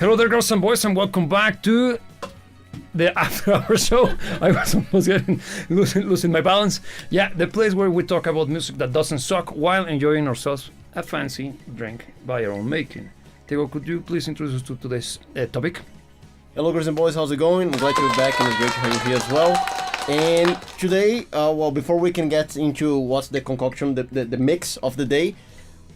Hello there, girls and boys, and welcome back to the After Hour Show. I was almost losing my balance. Yeah, the place where we talk about music that doesn't suck while enjoying ourselves a fancy drink by our own making. Tego, could you please introduce us to today's topic? Hello, girls and boys, how's it going? I'm glad to be back, and it's great to have you here as well. And today, before we can get into what's the concoction, the mix of the day,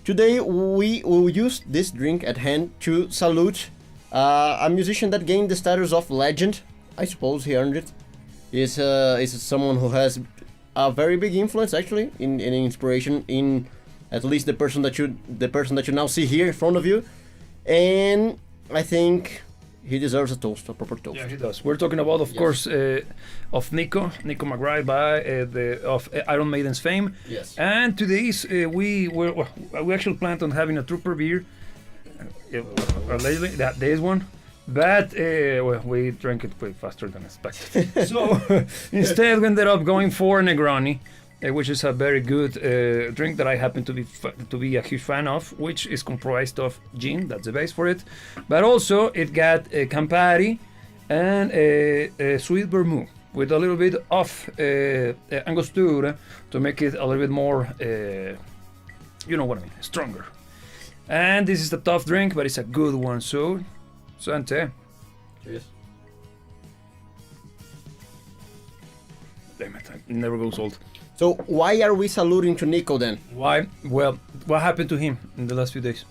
today we will use this drink at hand to salute a musician that gained the status of legend. I suppose he earned it. Is someone who has a very big influence, actually, in inspiration in at least the person that you now see here in front of you, and I think he deserves a toast, a proper toast. Yeah, he does. We're talking about, of course, of Nicko McBrain of Iron Maiden's fame. Yes. And today's we actually planned on having a trooper beer. Lately, this one, but we drank it way faster than expected. So instead, we ended up going for Negroni, which is a very good drink that I happen to be a huge fan of, which is comprised of gin, that's the base for it, but also it got Campari and a sweet vermouth with a little bit of Angostura to make it a little bit more, you know what I mean, stronger. And this is a tough drink, but it's a good one. So, Sante. Cheers. Damn it, it never goes old. So why are we saluting to Nicko then? Why? Well, what happened to him in the last few days?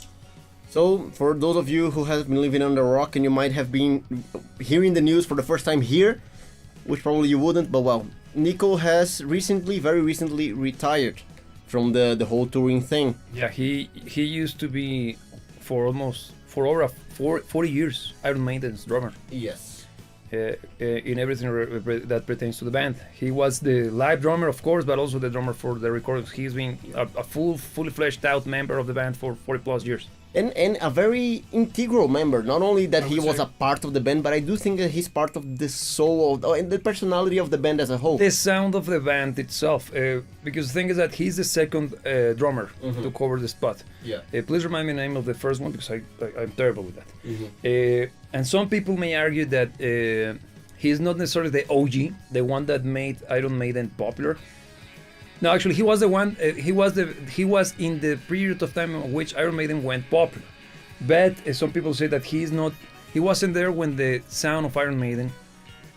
So, for those of you who have been living under a rock and you might have been hearing the news for the first time here, which probably you wouldn't, but well, Nicko has very recently retired from the whole touring thing. Yeah, he used to be for over 40 years Iron Maiden's drummer. Yes. In everything that pertains to the band. He was the live drummer, of course, but also the drummer for the recordings. He's been a fully fleshed out member of the band for 40 plus years. And a very integral member. Not only that he was a part of the band, but I do think that he's part of the soul and the personality of the band as a whole. The sound of the band itself, because the thing is that he's the second drummer to cover the spot. Yeah. Please remind me the name of the first one, because I'm terrible with that. Mm-hmm. And some people may argue that he's not necessarily the OG, the one that made Iron Maiden popular. No, actually, he was the one. He was in the period of time in which Iron Maiden went popular. But some people say that he wasn't there when the sound of Iron Maiden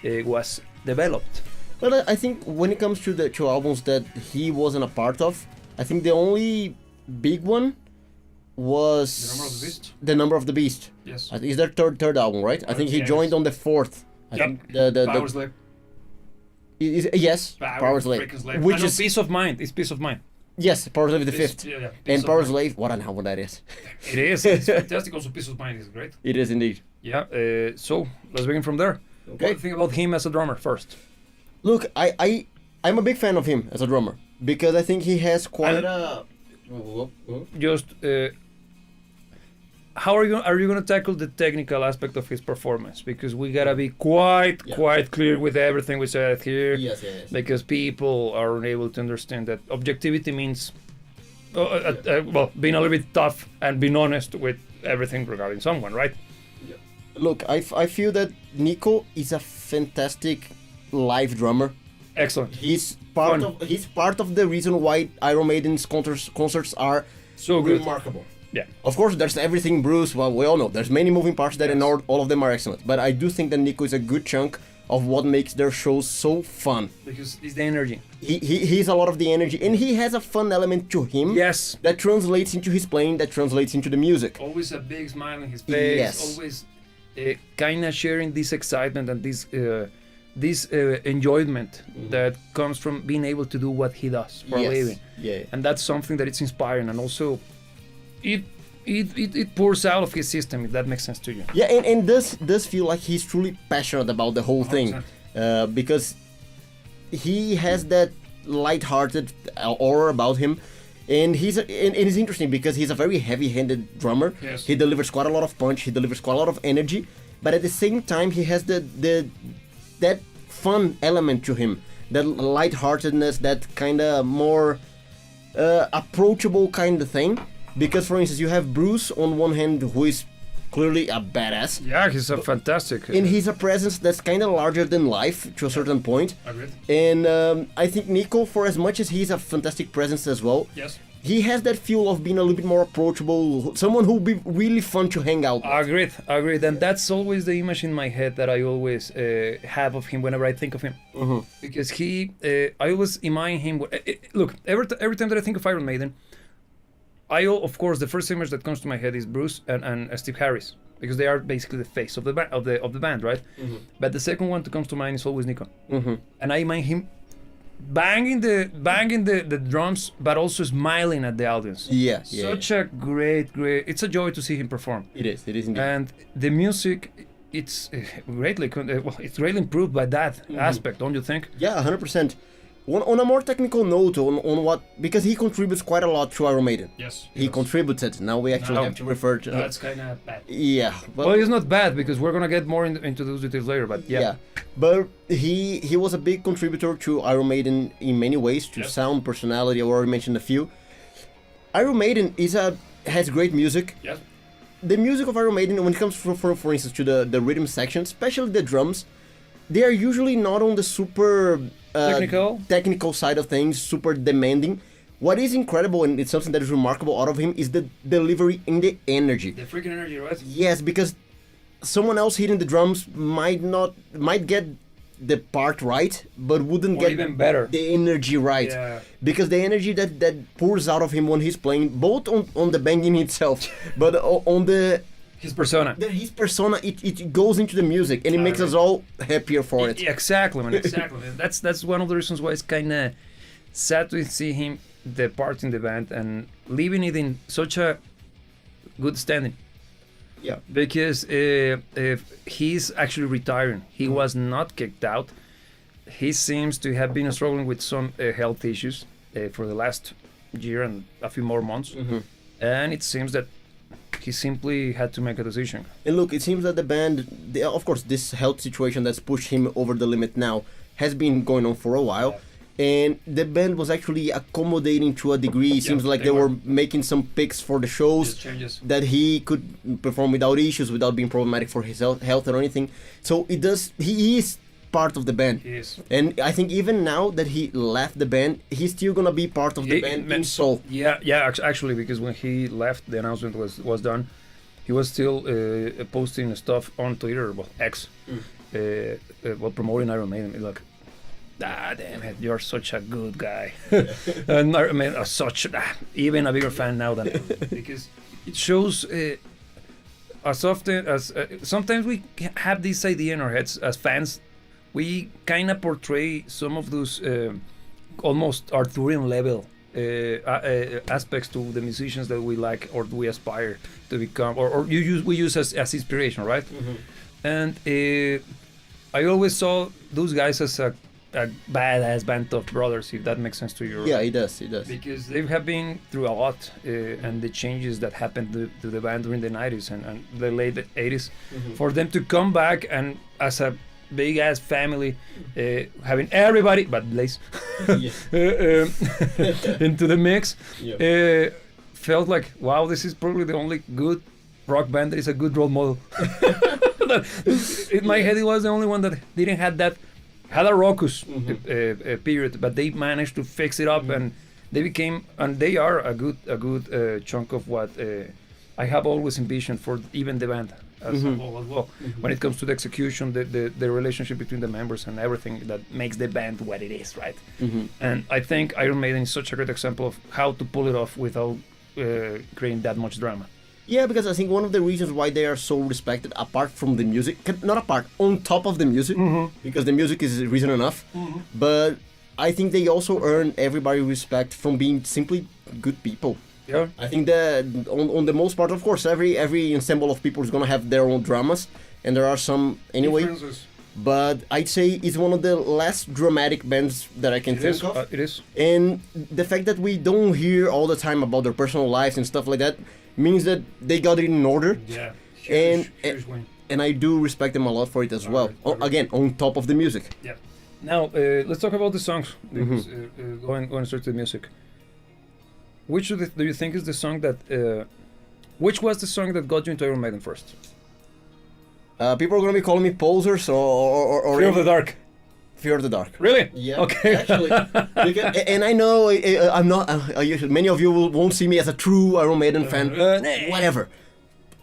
was developed. But I think when it comes to the two albums that he wasn't a part of, I think the only big one was The Number of the Beast. The Number of the Beast. Yes. Is their third album, right? I think he joined on the fourth. I think the Power Slave. Yes, Power Slave. Which is Peace of Mind. It's Peace of Mind. Yes, Power Slave the fifth. Yeah, And Power Slave, what an album that is. It is. It's fantastic. Also, Peace of Mind is great. It is indeed. Yeah. So let's begin from there. Okay. What do you think about him as a drummer first? Look, I'm a big fan of him as a drummer because I think he has quite a. Just how are you gonna tackle the technical aspect of his performance? Because we gotta be quite clear with everything we said here. Yes. Because people are unable to understand that objectivity means being a little bit tough and being honest with everything regarding someone, right? Yeah. Look, I feel that Nicko is a fantastic live drummer. Excellent. He's part of the reason why Iron Maiden's concerts are so good. Remarkable. Yeah. Of course, there's everything Bruce. Well, we all know there's many moving parts that, and all of them are excellent. But I do think that Nicko is a good chunk of what makes their shows so fun. Because it's the energy. He's a lot of the energy, and he has a fun element to him. Yes. That translates into his playing, that translates into the music. Always a big smile on his face. Yes. Always kind of sharing this excitement and this enjoyment that comes from being able to do what he does for a living. Yeah. And that's something that it's inspiring, and also it pours out of his system, if that makes sense to you. Yeah, and does feel like he's truly passionate about the whole thing, because he has that light-hearted aura about him, and it's interesting because he's a very heavy-handed drummer. Yes. He delivers quite a lot of punch. He delivers quite a lot of energy, but at the same time he has that fun element to him, that lightheartedness, that kind of more approachable kind of thing. Because, for instance, you have Bruce on one hand, who is clearly a badass. Yeah, he's a fantastic. And he's a presence that's kind of larger than life to a certain point. Agreed. And I think Nicko, for as much as he's a fantastic presence as well, Yes. he has that feel of being a little bit more approachable, someone who'll be really fun to hang out with. Agreed. And that's always the image in my head that I always have of him whenever I think of him. Because I always imagine him. Look, every time that I think of Iron Maiden, of course, the first image that comes to my head is Bruce and Steve Harris, because they are basically the face of the band, right? But the second one that comes to mind is always Nicko, and I imagine him banging the drums, but also smiling at the audience. Such a great. It's a joy to see him perform. It is indeed. And the music, it's greatly improved by that aspect, don't you think? Yeah, 100%. On a more technical note, on what, because he contributes quite a lot to Iron Maiden. Yes. He contributed. Now we actually have to refer to. That's kind of bad. Yeah. But, well, it's not bad because we're gonna get more into those details later. But yeah. But he was a big contributor to Iron Maiden in many ways, to sound, personality. I already mentioned a few. Iron Maiden has great music. Yes. The music of Iron Maiden, when it comes for instance to the rhythm section, especially the drums, they are usually not on the super technical side of things, super demanding. What is incredible, and it's something that is remarkable out of him, is the delivery and the energy. The freaking energy, right? Yes, because someone else hitting the drums might get the part right, but wouldn't get even better the energy right. Yeah. Because the energy that pours out of him when he's playing, both on the banging itself, but on his persona. His persona, it goes into the music, and it makes us all happier for it. Exactly, man. Exactly. That's one of the reasons why it's kind of sad to see him depart in the band and leaving it in such a good standing. Yeah. Because he's actually retiring. He was not kicked out. He seems to have been struggling with some health issues for the last year and a few more months. And it seems that he simply had to make a decision. And look, it seems that the band, of course, this health situation that's pushed him over the limit now has been going on for a while. And the band was actually accommodating to a degree. It seems like they were making some picks for the shows that he could perform without issues, without being problematic for his health or anything. So he is part of the band. He is. And I think even now that he left the band, he's still gonna be part of the band in soul. Yeah, actually, because when he left, the announcement was done. He was still posting stuff on Twitter, well, X, while promoting Iron Maiden. Like, damn it, you're such a good guy. And I mean, even a bigger fan now than because it shows. As often as sometimes we have this idea in our heads as fans, we kind of portray some of those almost Arthurian level aspects to the musicians that we like or we aspire to become, or we use as inspiration, right? And I always saw those guys as a badass band of brothers, if that makes sense to you. Yeah, it does. Because they have been through a lot, and the changes that happened to the band during the 90s and the late 80s, for them to come back and as a big ass family, having everybody but Blaze into the mix, felt like, wow, this is probably the only good rock band that is a good role model. In my head, it was the only one that didn't have that. Had a raucous period, but they managed to fix it up, and they became, and they are a good chunk of what I have always envisioned for even the band as a whole as well. When it comes to the execution, the relationship between the members and everything that makes the band what it is, right? And I think Iron Maiden is such a great example of how to pull it off without creating that much drama. Yeah, because I think one of the reasons why they are so respected, apart from the music, not apart, on top of the music, because the music is reason enough, but I think they also earn everybody respect from being simply good people. Yeah. I think that on the most part, of course, every ensemble of people is going to have their own dramas, and there are some anyway. But I'd say it's one of the less dramatic bands that I can think of. It is. And the fact that we don't hear all the time about their personal lives and stuff like that means that they got it in order. Yeah. Huge win. And I do respect them a lot for it as well. Again, on top of the music. Yeah. Now, let's talk about the songs. Because, going straight to the music. Which do you think is the song that Which was the song that got you into Iron Maiden first? People are gonna be calling me posers or Fear of the Dark. Fear of the Dark. Really? Yeah. Okay. Actually, and I know I'm not. Many of you won't see me as a true Iron Maiden fan. Whatever.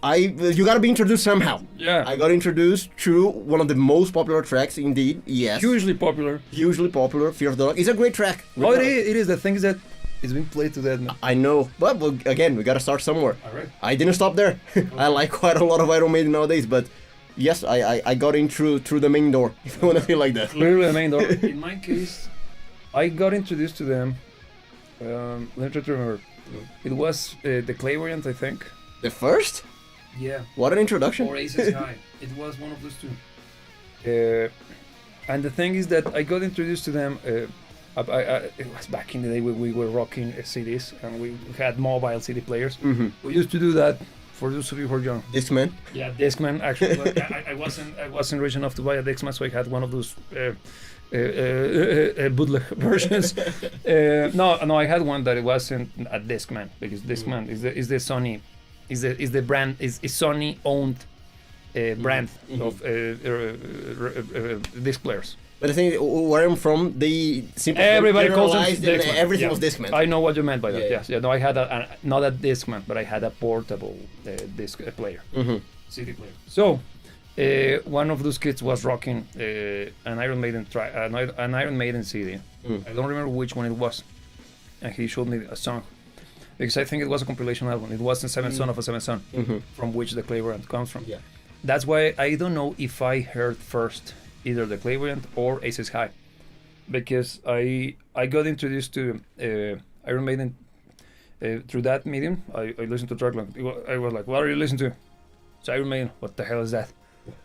You gotta be introduced somehow. Yeah. I got introduced through one of the most popular tracks, indeed. Yes. Hugely popular. Hugely popular. Fear of the Dark. It's a great track. Oh, it is. The thing is that it's been played to death now. I know, but again, we gotta start somewhere. All right. I didn't stop there. I like quite a lot of Iron Maiden nowadays, but yes, I got in through the main door, if you want to feel like that. Clearly the main door. In my case, I got introduced to them. Let me try to remember. It was the Clairvoyant, I think. The first? Yeah. What an introduction. Or Aces High. It was one of those two. And the thing is that I got introduced to them. It was back in the day when we were rocking CDs and we had mobile CD players. Mm-hmm. We used to do that. For those of you who are young. Discman? Yeah, Discman. Actually, I wasn't rich enough to buy a Discman, so I had one of those bootleg versions. No, I had one that it wasn't a Discman because Discman is the Sony, is the brand is Sony owned brand of disc players. But the thing is, where I'm from, they simply everybody calls them Discman. Everything was Discman. I know what you meant by that. Yeah. Yes, yeah. No, I had not a Discman, but I had a portable disc player, CD player. So one of those kids was rocking an Iron Maiden an Iron Maiden CD. I don't remember which one it was, and he showed me a song because I think it was a compilation album. It was the Seventh Son of a Seventh Son, from which the Clairvoyant comes from. Yeah. That's why I don't know if I heard first either the Clairvoyant or Aces High, because I got introduced to Iron Maiden through that medium. I listened to track I was like, what are you listening to? It's Iron Maiden. What the hell is that?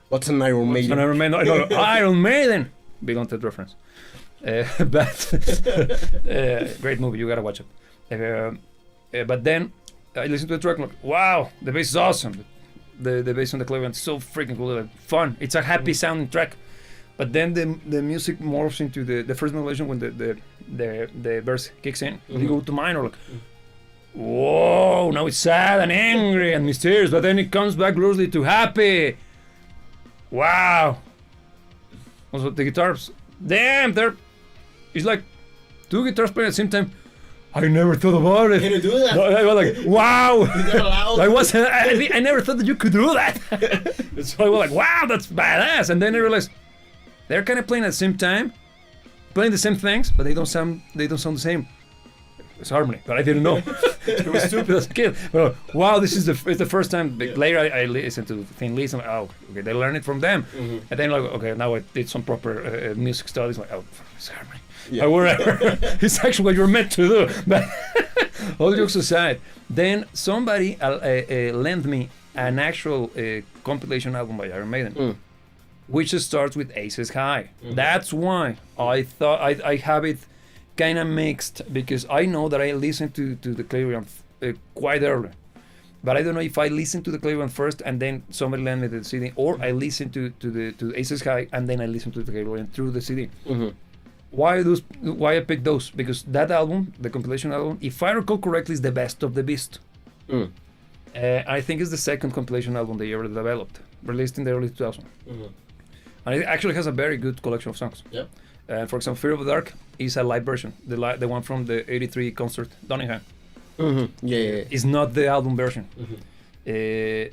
What's an Iron Maiden? An Iron Maiden. I don't know. Iron Maiden. Big on that reference. But great movie. You gotta watch it. But then I listened to the track. Like, wow, the bass is awesome. The bass on the Clairvoyant is so freaking cool. Like, fun. It's a happy sounding track. But then the music morphs into the first modulation when the verse kicks in. You go to minor, like, whoa, now it's sad and angry and mysterious, but then it comes back gloriously to happy. Wow. Also the guitars, damn, it's like two guitars playing at the same time. I never thought about it. Can you do that? I was like, wow. Is that allowed? I never thought that you could do that. So I was like, wow, that's badass. And then I realized they're kind of playing at the same time, playing the same things, but they don't sound the same. It's harmony, but I didn't know. It was stupid as a kid. But, wow, it's the first time. Later, I listened to Thin Lizzy. Oh, okay, they learned it from them. And then, like, okay, now I did some proper music studies. Like, oh, it's harmony. Yeah. Or whatever. It's actually what you're meant to do. But all jokes aside, then somebody lent me an actual compilation album by Iron Maiden. Which starts with Aces High. That's why I thought I have it kind of mixed, because I know that I listened to the Clairvoyant quite early, but I don't know if I listened to the Clairvoyant first and then somebody lent me the CD, or I listened to Aces High and then I listened to the Clairvoyant through the CD. Why I picked those? Because that album, the compilation album, if I recall correctly, is the best of the beast. I think it's the second compilation album they ever developed, released in the early 2000s. And it actually has a very good collection of songs. Yeah. For example, Fear of the Dark is a live version, the one from the '83 concert, Donningham. Yeah. It's not the album version,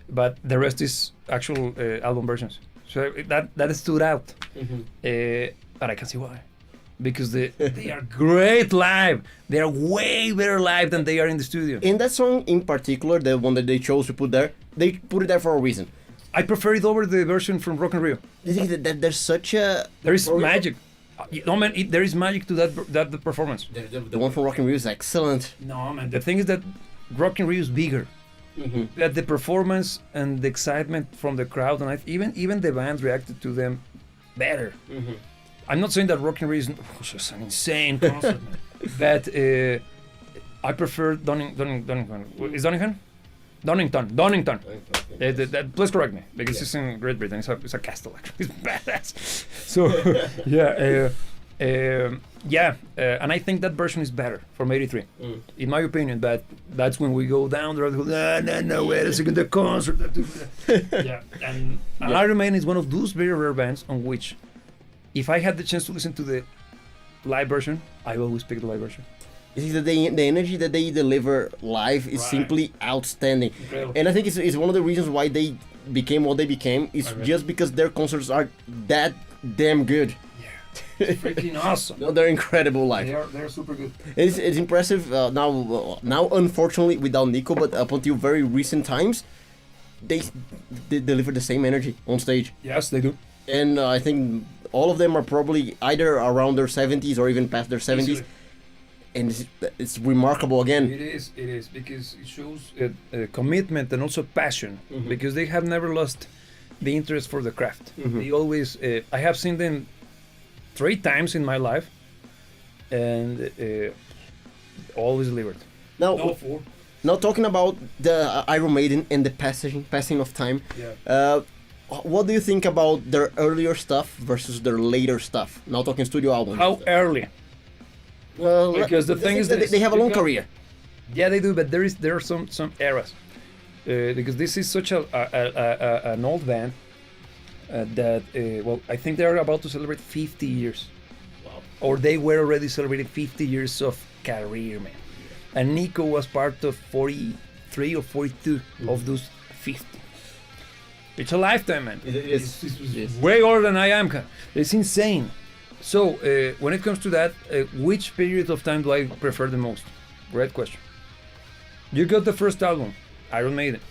but the rest is actual album versions. So that stood out, but I can see why, because they are great live. They are way better live than they are in the studio. In that song in particular, the one that they chose to put there, they put it there for a reason. I prefer it over the version from Rock and Rio. You think that there's such a... There is magic. No, man, there is magic to that performance. The one from Rock and Rio is excellent. No, man, the thing is that Rock and Rio is bigger. That the performance and the excitement from the crowd, and even the band reacted to them better. I'm not saying that Rock and Rio is just an insane concert, man. But I prefer Donington. Is Donington? Donington. Please correct me, because it's in Great Britain. It's a castle, actually. It's badass. So, yeah. And I think that version is better from '83, in my opinion. But that's when we go down the road. No, wait a second, the concert. And Iron Maiden is one of those very rare bands on which, if I had the chance to listen to the live version, I always pick the live version. You see, the energy that they deliver live is simply outstanding. Incredible. And I think it's one of the reasons why they became what they became is just because their concerts are that damn good. It's freaking awesome. No, they're incredible live. They're super good. It's impressive now unfortunately without Nicko, but up until very recent times, they deliver the same energy on stage. Yes, they do. And I think all of them are probably either around their 70s or even past their 70s. Easily. And it's remarkable again. It is because it shows commitment and also passion, because they have never lost the interest for the craft. They always, I have seen them 3 times in my life, and always delivered. Now, No, 4. now talking about the Iron Maiden and the passing of time, what do you think about their earlier stuff versus their later stuff? Now talking studio albums. How early? Well, Because the thing is that this, they have a long because- career. Yeah, they do, but there are some eras, because this is such an old band that I think they are about to celebrate 50 years. Wow. Or they were already celebrating 50 years of career, man. And Nicko was part of 43 or 42 of those 50. It's a lifetime, man. It is. It's way older than I am. It's insane. So, when it comes to that, which period of time do I prefer the most? Great question. You got the first album, Iron Maiden,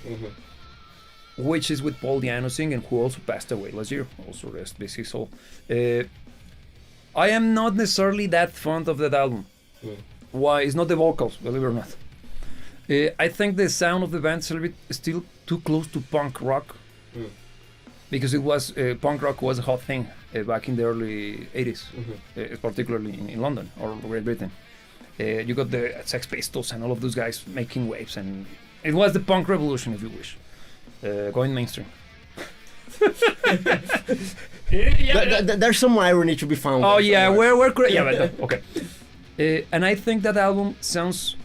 which is with Paul Di'Anno singing, who also passed away last year. Also rest be his soul. I am not necessarily that fond of that album. Why? It's not the vocals, believe it or not. I think the sound of the band is a little bit still too close to punk rock, because it was punk rock was a hot thing back in the early 80s, particularly in London or Great Britain. You got the Sex Pistols and all of those guys making waves, and it was the punk revolution, if you wish, going mainstream. There's some irony to be found. Oh there yeah, somewhere. we're yeah, but okay. And I think that album sounds,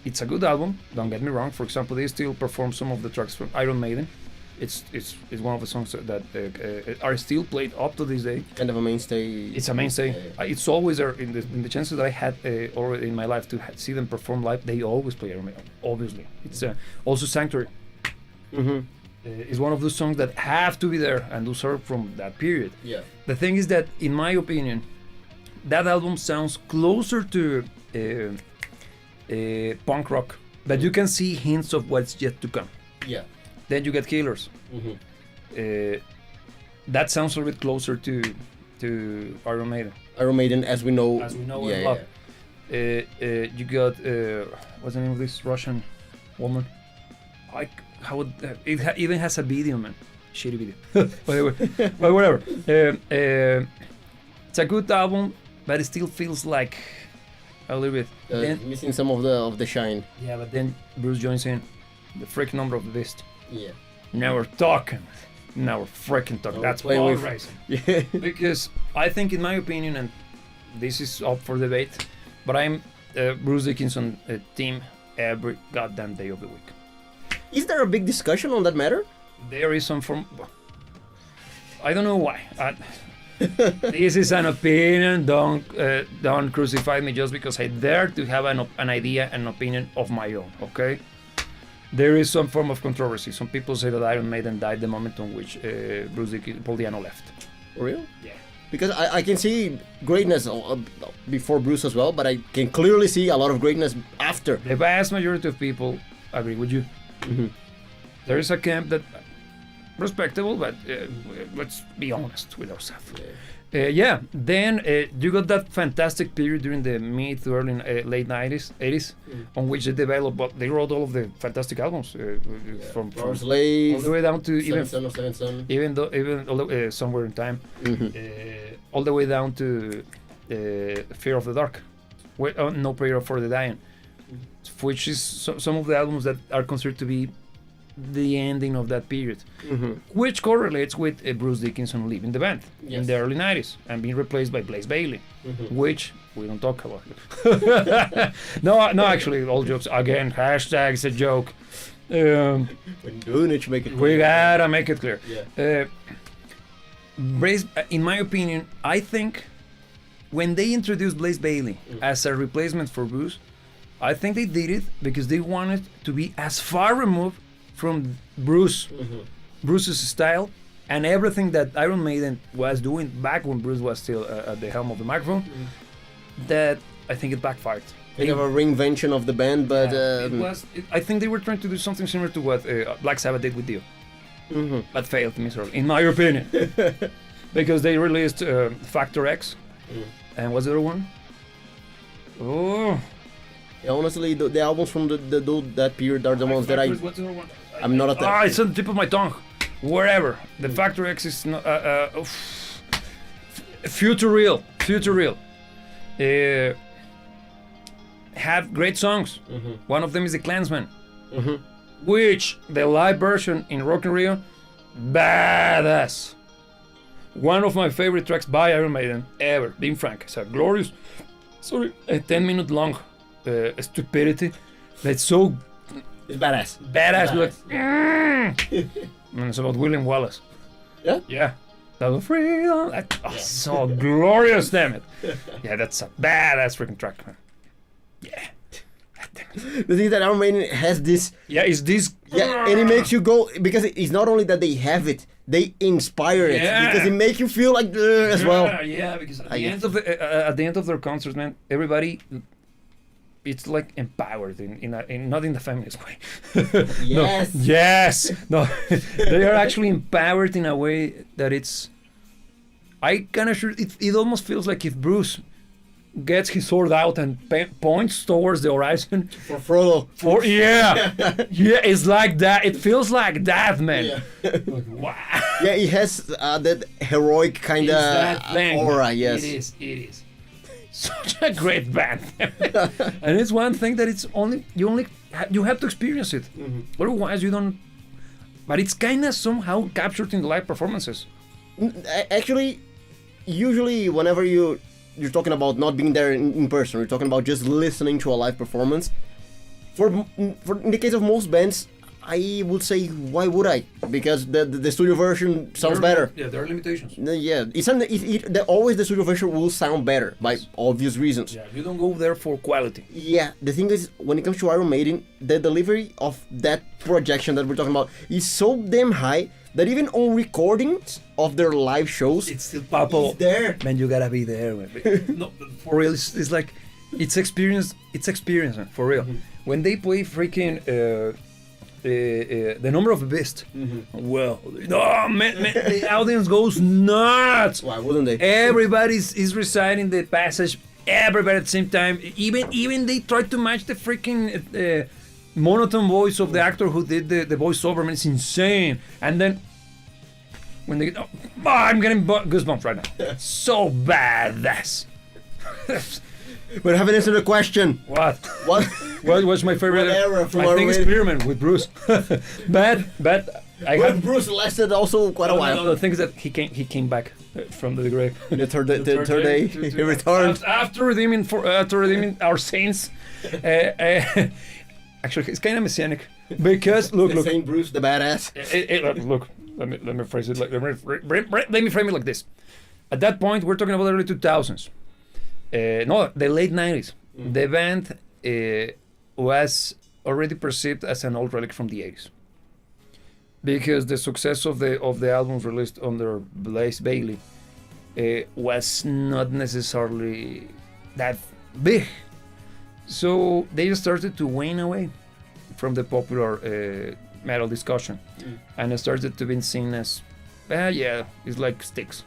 it's a good album. Don't get me wrong. For example, they still perform some of the tracks from Iron Maiden. It's one of the songs that are still played up to this day. Kind of a mainstay. It's a mainstay. It's always there in the chances that I had already in my life to see them perform live. They always play Iron Maiden. Obviously, it's also Sanctuary. Is one of those songs that have to be there, and those are from that period. Yeah. The thing is that, in my opinion, that album sounds closer to punk rock, but you can see hints of what's yet to come. Yeah. Then you get Killers. That sounds a little bit closer to Iron Maiden. Iron Maiden, as we know. And love. You got what's the name of this Russian woman? It even has a video, man. Shitty video. But whatever. It's a good album, but it still feels like a little bit Missing some of the shine. Yeah, but then Bruce joins in, the freaking number of the beast. Yeah. Now we're talking. Now we're freaking talking. That's playing all with- rising. Yeah. Because I think, in my opinion, and this is up for debate, but I'm Bruce Dickinson team every goddamn day of the week. Is there a big discussion on that matter? There is some form. I don't know why. This is an opinion. Don't crucify me just because I dare to have an idea, an opinion of my own. Okay. There is some form of controversy. Some people say that Iron Maiden died the moment on which Paul Di'Anno left. For real? Yeah. Because I can see greatness before Bruce as well, but I can clearly see a lot of greatness after. The vast majority of people agree with you. There is a camp that respectable, but let's be honest with ourselves. Then you got that fantastic period during the mid to early late 80s, on which they wrote all of the fantastic albums from Slave, all the way down to Son, Somewhere in Time, all the way down to Fear of the Dark, No Prayer for the Dying, which is some of the albums that are considered to be the ending of that period, which correlates with Bruce Dickinson leaving the band in the early 90s and being replaced by Blaze Bayley, which we don't talk about. No, actually, all jokes. Again, hashtag's a joke. When doing it, you make it clear. We gotta make it clear. Yeah. Blaze, in my opinion, I think when they introduced Blaze Bayley as a replacement for Bruce, I think they did it because they wanted to be as far removed from Bruce's style and everything that Iron Maiden was doing back when Bruce was still at the helm of the microphone, that I think it backfired. They have a reinvention of the band, but I think they were trying to do something similar to what Black Sabbath did with Dio, but failed miserably, in my opinion, because they released Factor X, and what's the other one? Oh. Yeah, honestly, the albums from that period are the ones that What's the other one? I'm not at that. It's on the tip of my tongue. Wherever the Factor X is not. Future Real. Have great songs. One of them is The Klansman, which the live version in Rock in Rio, badass. One of my favorite tracks by Iron Maiden ever. Being frank, it's a glorious, a 10-minute long stupidity that's so it's badass. Like, and it's about William Wallace. Yeah. That was freedom. So glorious, damn it. Yeah, that's a badass freaking track, man. Yeah. The thing that Iron Maiden has this. Yeah, is this. Yeah, and it makes you go because it's not only that they have it, they inspire it because it makes you feel like as well. Yeah, because at the end of their concerts, man, everybody. It's like empowered in not in the feminist way. No, they are actually empowered in a way that it's. I kind of sure it almost feels like if Bruce gets his sword out and points towards the horizon for Frodo. It's like that. It feels like that, man. Yeah. Like, wow. Yeah, it has that heroic kind of aura. Yes, it is. Such a great band, and it's one thing that you have to experience it. Otherwise, you don't. But it's kind of somehow captured in the live performances. Actually, usually whenever you're talking about not being there in person, you're talking about just listening to a live performance. For in the case of most bands, I would say, why would I? Because the studio version sounds better. Yeah, there are limitations. Yeah, always the studio version will sound better by obvious reasons. Yeah, you don't go there for quality. Yeah, the thing is, when it comes to Iron Maiden, the delivery of that projection that we're talking about is so damn high that even on recordings of their live shows, it's still palpable. It's there. Man, you gotta be there. No, for real, it's like it's experience. It's experience, man, for real. When they play freaking. The Number of the Beast. Well, man, the audience goes nuts. Why wouldn't they? Everybody is reciting the passage. Everybody at the same time. Even they try to match the freaking monotone voice of the actor who did the voiceover. Man, it's insane. And then when they get, I'm getting goosebumps right now. So badass. We haven't answered the question. What? What was my favorite? I think Experiment with Bruce. Bad. Bruce lasted also quite a while. No, the thing is that he came back from the grave. The third day, he returned. After redeeming our saints. Actually, it's kind of messianic because look. Saint Bruce, the badass. Look. Let me phrase it like. Let me frame it like this. At that point, we're talking about early 2000s. No, the late 90s. The band was already perceived as an old relic from the 80s because the success of the albums released under Blaze Bayley was not necessarily that big. So they started to wane away from the popular metal discussion and started to be seen as, it's like Styx,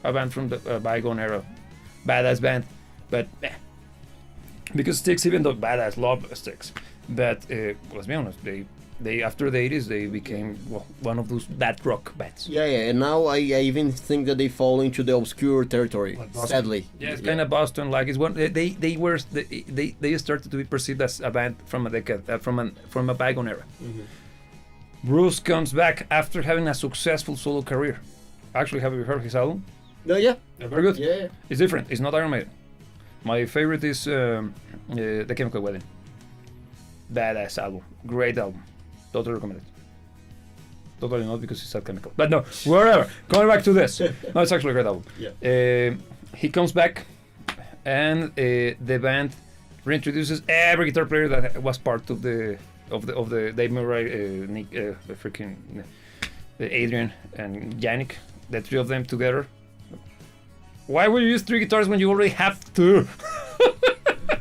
a band from the bygone era. Badass band, but because Styx, even though badass, love Styx, but let's be honest, they after the 80s they became one of those bad rock bands. Yeah, and now I even think that they fall into the obscure territory. Like sadly, it's kind of Boston. Like it's one they started to be perceived as a band from a decade from a bygone era. Bruce comes back after having a successful solo career. Actually, have you heard his album? No, yeah. Very good. Yeah. It's different. It's not Iron Maiden. My favorite is The Chemical Wedding. Badass album. Great album. Totally recommend it. Totally not because it's alchemical. But no, whatever. Going back to this. No, it's actually a great album. Yeah. He comes back and the band reintroduces every guitar player that was part of the Dave Murray, Nick, freaking Adrian and Yannick, the three of them together. Why would you use three guitars when you already have two?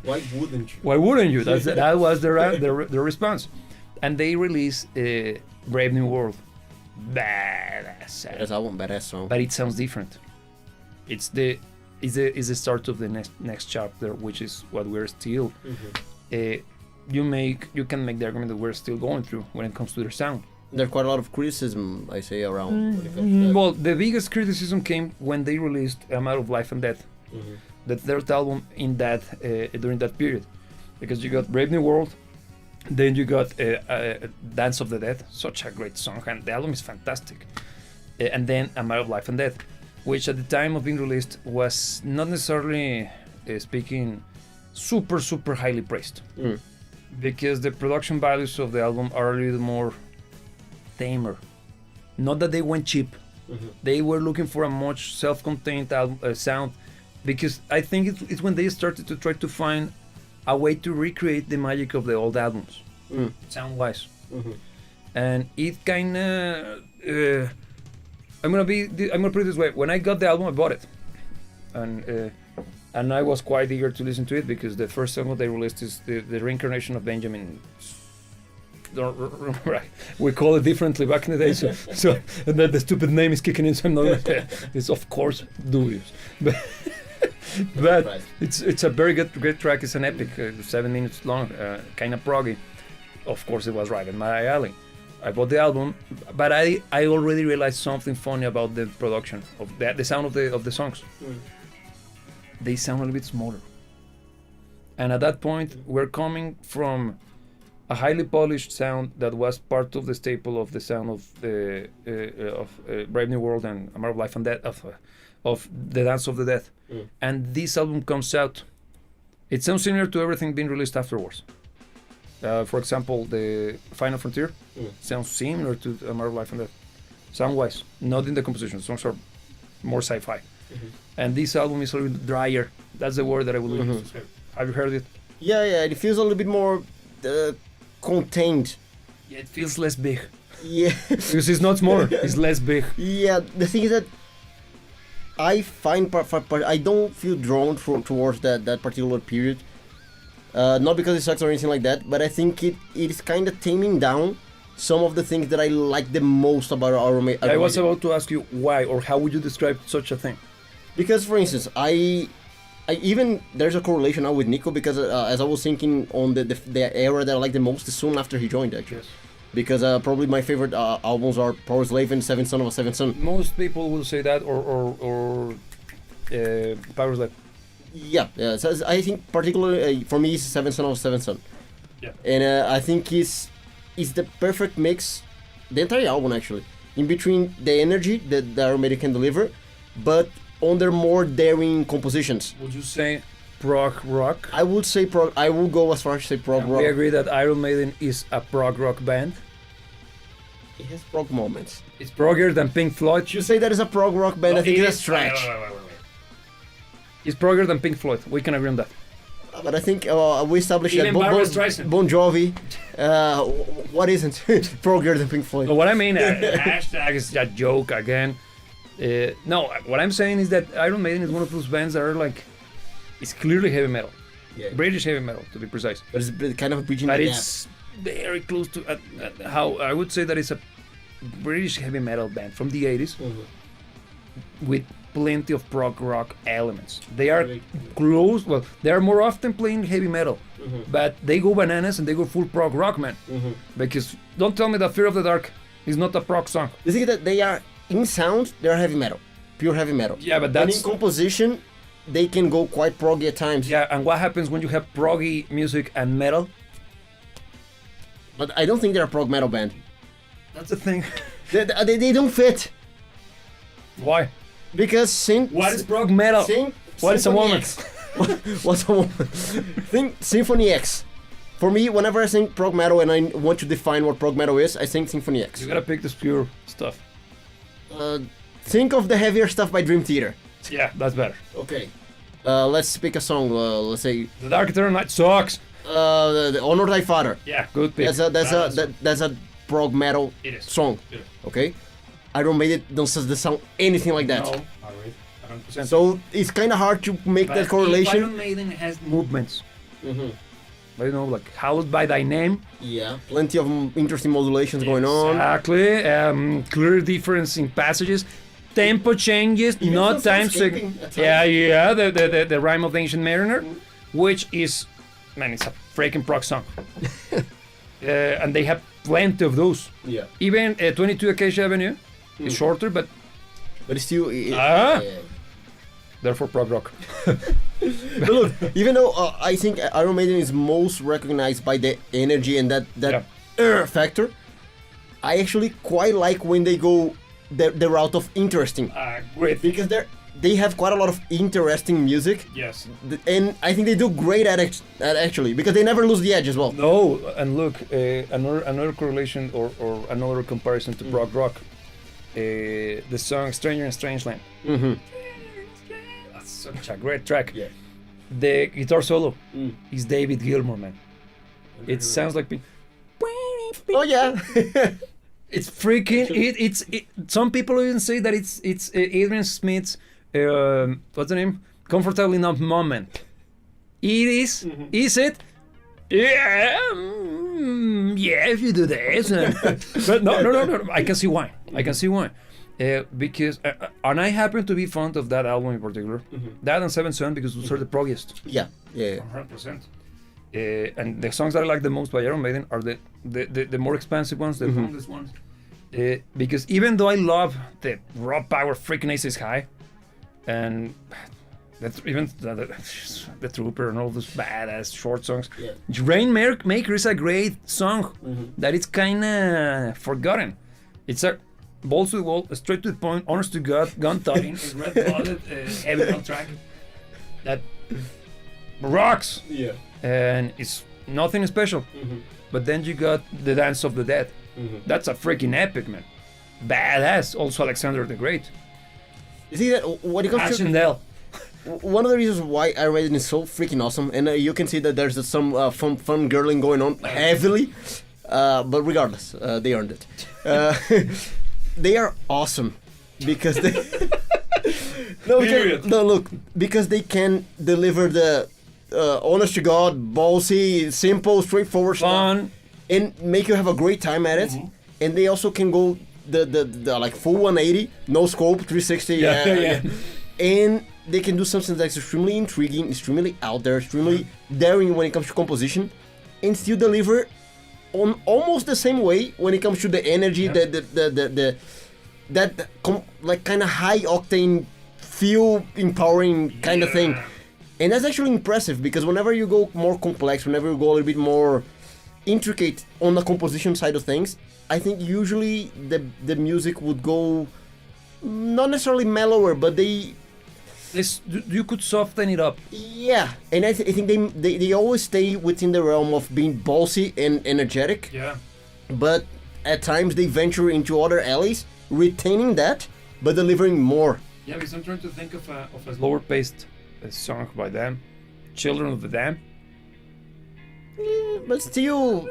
Why wouldn't you? Why wouldn't you? That was the response. And they release Brave New World. Badass album, badass song. But it sounds different. It's the start of the next chapter, which is what we're still. You can make the argument that we're still going through when it comes to their sound. There's quite a lot of criticism, I say, around. When it comes to that. Well, the biggest criticism came when they released A Matter of Life and Death, the third album in that during that period, because you got Brave New World, then you got Dance of the Dead, such a great song, and the album is fantastic, and then A Matter of Life and Death, which at the time of being released was not necessarily speaking super highly praised, because the production values of the album are a little more tamer. Not that they went cheap. They were looking for a much self-contained sound, because I think it's when they started to try to find a way to recreate the magic of the old albums, sound-wise. And it kind of I'm gonna put it this way: when I got the album, I bought it, and I was quite eager to listen to it, because the first song they released is the reincarnation of Benjamin. Right, we call it differently back in the day, so and then the stupid name is kicking in. So it's of course dubious, but it's a very great track. It's an epic, 7 minutes long, kind of proggy. Of course, it was right in my alley. I bought the album, but I already realized something funny about the production of the sound of the songs. They sound a little bit smaller, and at that point, we're coming from a highly polished sound that was part of the staple of the sound of Brave New World and A Matter of Life and Death, of the Dance of the Dead. And this album comes out. It sounds similar to everything being released afterwards. For example, the Final Frontier sounds similar to A Matter of Life and Death, sound-wise, not in the composition. Songs are more sci-fi. And this album is a little bit drier. That's the word that I would use. Have you heard it? Yeah, it feels a little bit more contained. Yeah, it feels less big. Yeah. Because it's not smaller, it's less big. Yeah, the thing is that I find I don't feel drawn towards that particular period. Not because it sucks or anything like that, but I think it is kind of taming down some of the things that I like the most about Iron Maiden. I was about to ask you why, or how would you describe such a thing? Because, for instance, I even there's a correlation now with Nicko, because as I was thinking on the era that I like the most is soon after he joined, actually. Yes. Because probably my favorite albums are Power Slave and Seventh Son of a Seventh Son. Most people will say that, or Power Slave. Yeah. So I think particularly for me, it's Seventh Son of a Seventh Son. Yeah. And I think it's the perfect mix, the entire album actually, in between the energy that the Iron Maiden can deliver, but on their more daring compositions. Would you say prog rock? I would say prog. I will go as far as to say prog rock. We agree that Iron Maiden is a prog rock band. It has prog moments. It's proggier than Pink Floyd. You say that is a prog rock band? No, I think it's a is- stretch. wait. It's proggier than Pink Floyd. We can agree on that. But I think we established Even that Barbra Streisand. Bon Jovi. What isn't proggier than Pink Floyd? No, what I mean, hashtag is a joke again. No, what I'm saying is that Iron Maiden is one of those bands that are like, it's clearly heavy metal. Yeah. British heavy metal, to be precise. But it's kind of a bridging But the gap. it's very close to how I would say that it's a British heavy metal band from the 80s with plenty of prog rock elements. They are close, well, they are more often playing heavy metal, but they go bananas and they go full prog rock, man. Because don't tell me that Fear of the Dark is not a prog song. The thing is that they are, in sound, they are heavy metal. Pure heavy metal. Yeah, but And that's... in composition, they can go quite proggy at times. Yeah, and what happens when you have proggy music and metal? But I don't think they're a prog metal band. That's the thing. They don't fit. Why? Because What is prog metal? What is a woman? What's a woman? Think Symphony X. For me, whenever I think prog metal and I want to define what prog metal is, I think Symphony X. You gotta pick the pure stuff. Think of the heavier stuff by Dream Theater. Yeah, that's better. Okay. Let's pick a song. Let's say The Dark Eternal Night sucks. the Honor Thy Father. Yeah, good pick. That's a prog metal It is. song. It is. Okay. Iron Maiden doesn't sound anything like that. No, I agree. 100%. So it's kind of hard to make that correlation. Iron Maiden has movements. Mhm. You know, like Hallowed by Thy Name. Yeah, plenty of interesting modulations going on. Exactly. Clear difference in passages. Tempo changes, Even not some time. skipping at times. Yeah. The Rime of the Ancient Mariner, which is, man, it's a freaking prog song. And they have plenty of those. Yeah, Even 22 Acacia Avenue is shorter, but but it's still. Ah. therefore prog rock. But look, even though I think Iron Maiden is most recognized by the energy and that factor, I actually quite like when they go the route of interesting, Great. because they have quite a lot of interesting music, Yes. and I think they do great at it actually, because they never lose the edge as well. No, and look, another correlation or another comparison to prog rock. The song "Stranger in Strange Land." Mm-hmm. That's such a great track. Yeah. The guitar solo is David Gilmour, man. It sounds like. Oh yeah. It's freaking. It's. Some people even say that it's Adrian Smith's. What's the name? Comfortable Enough Moment. It is. Mm-hmm. Is it? Yeah. Yeah. If you do this. But no. I can see why. I can see why. Because and I happen to be fond of that album in particular. That and Seven Son, because those are the proggiest. Yeah. 100%. And the songs that I like the most by Iron Maiden are the more expensive ones, the longest ones. Because even though I love the raw power freaking Aces High, and even the Trooper and all those badass short songs, Rainmaker is a great song that it's kind of forgotten. It's a balls to the wall, straight to the point, honest to God, gun toting, red-blooded, heavy metal track that rocks. Yeah. And it's nothing special. But then you got the Dance of the Dead. That's a freaking epic, man. Badass. Also Alexander the Great. You see that when it comes to Ashendale. one of the reasons why Iron Maiden is so freaking awesome, and you can see that there's some fun girling going on heavily, but regardless, they earned it. They are awesome because they because they can deliver the honest to God, ballsy, simple, straightforward Fun. stuff, and make you have a great time at it. And they also can go the like full 180, no scope, 360, and they can do something that's extremely intriguing, extremely out there, extremely daring when it comes to composition, and still deliver on almost the same way when it comes to the energy, like kind of high octane, feel empowering kind of thing. And that's actually impressive, because whenever you go more complex, whenever you go a little bit more intricate on the composition side of things, I think usually the music would go not necessarily mellower, but You could soften it up. yeah, and I think they always stay within the realm of being ballsy and energetic, Yeah. but at times they venture into other alleys, retaining that, but delivering more. Yeah, because I'm trying to think of a slower paced song by them. Children of the Dam. But still,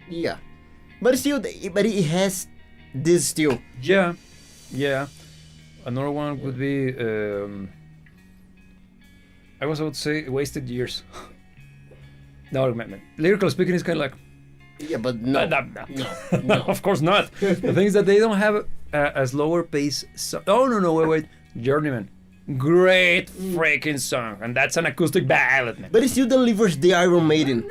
yeah, but it has this still. Yeah. Another one would be, I would say, Wasted Years. No, man. Lyrical speaking is kind of like, Yeah, but no. No, of course not. The thing is that they don't have a slower pace. Wait. Journeyman. Great freaking song. And that's an acoustic ballad, man. But it still delivers the Iron Maiden.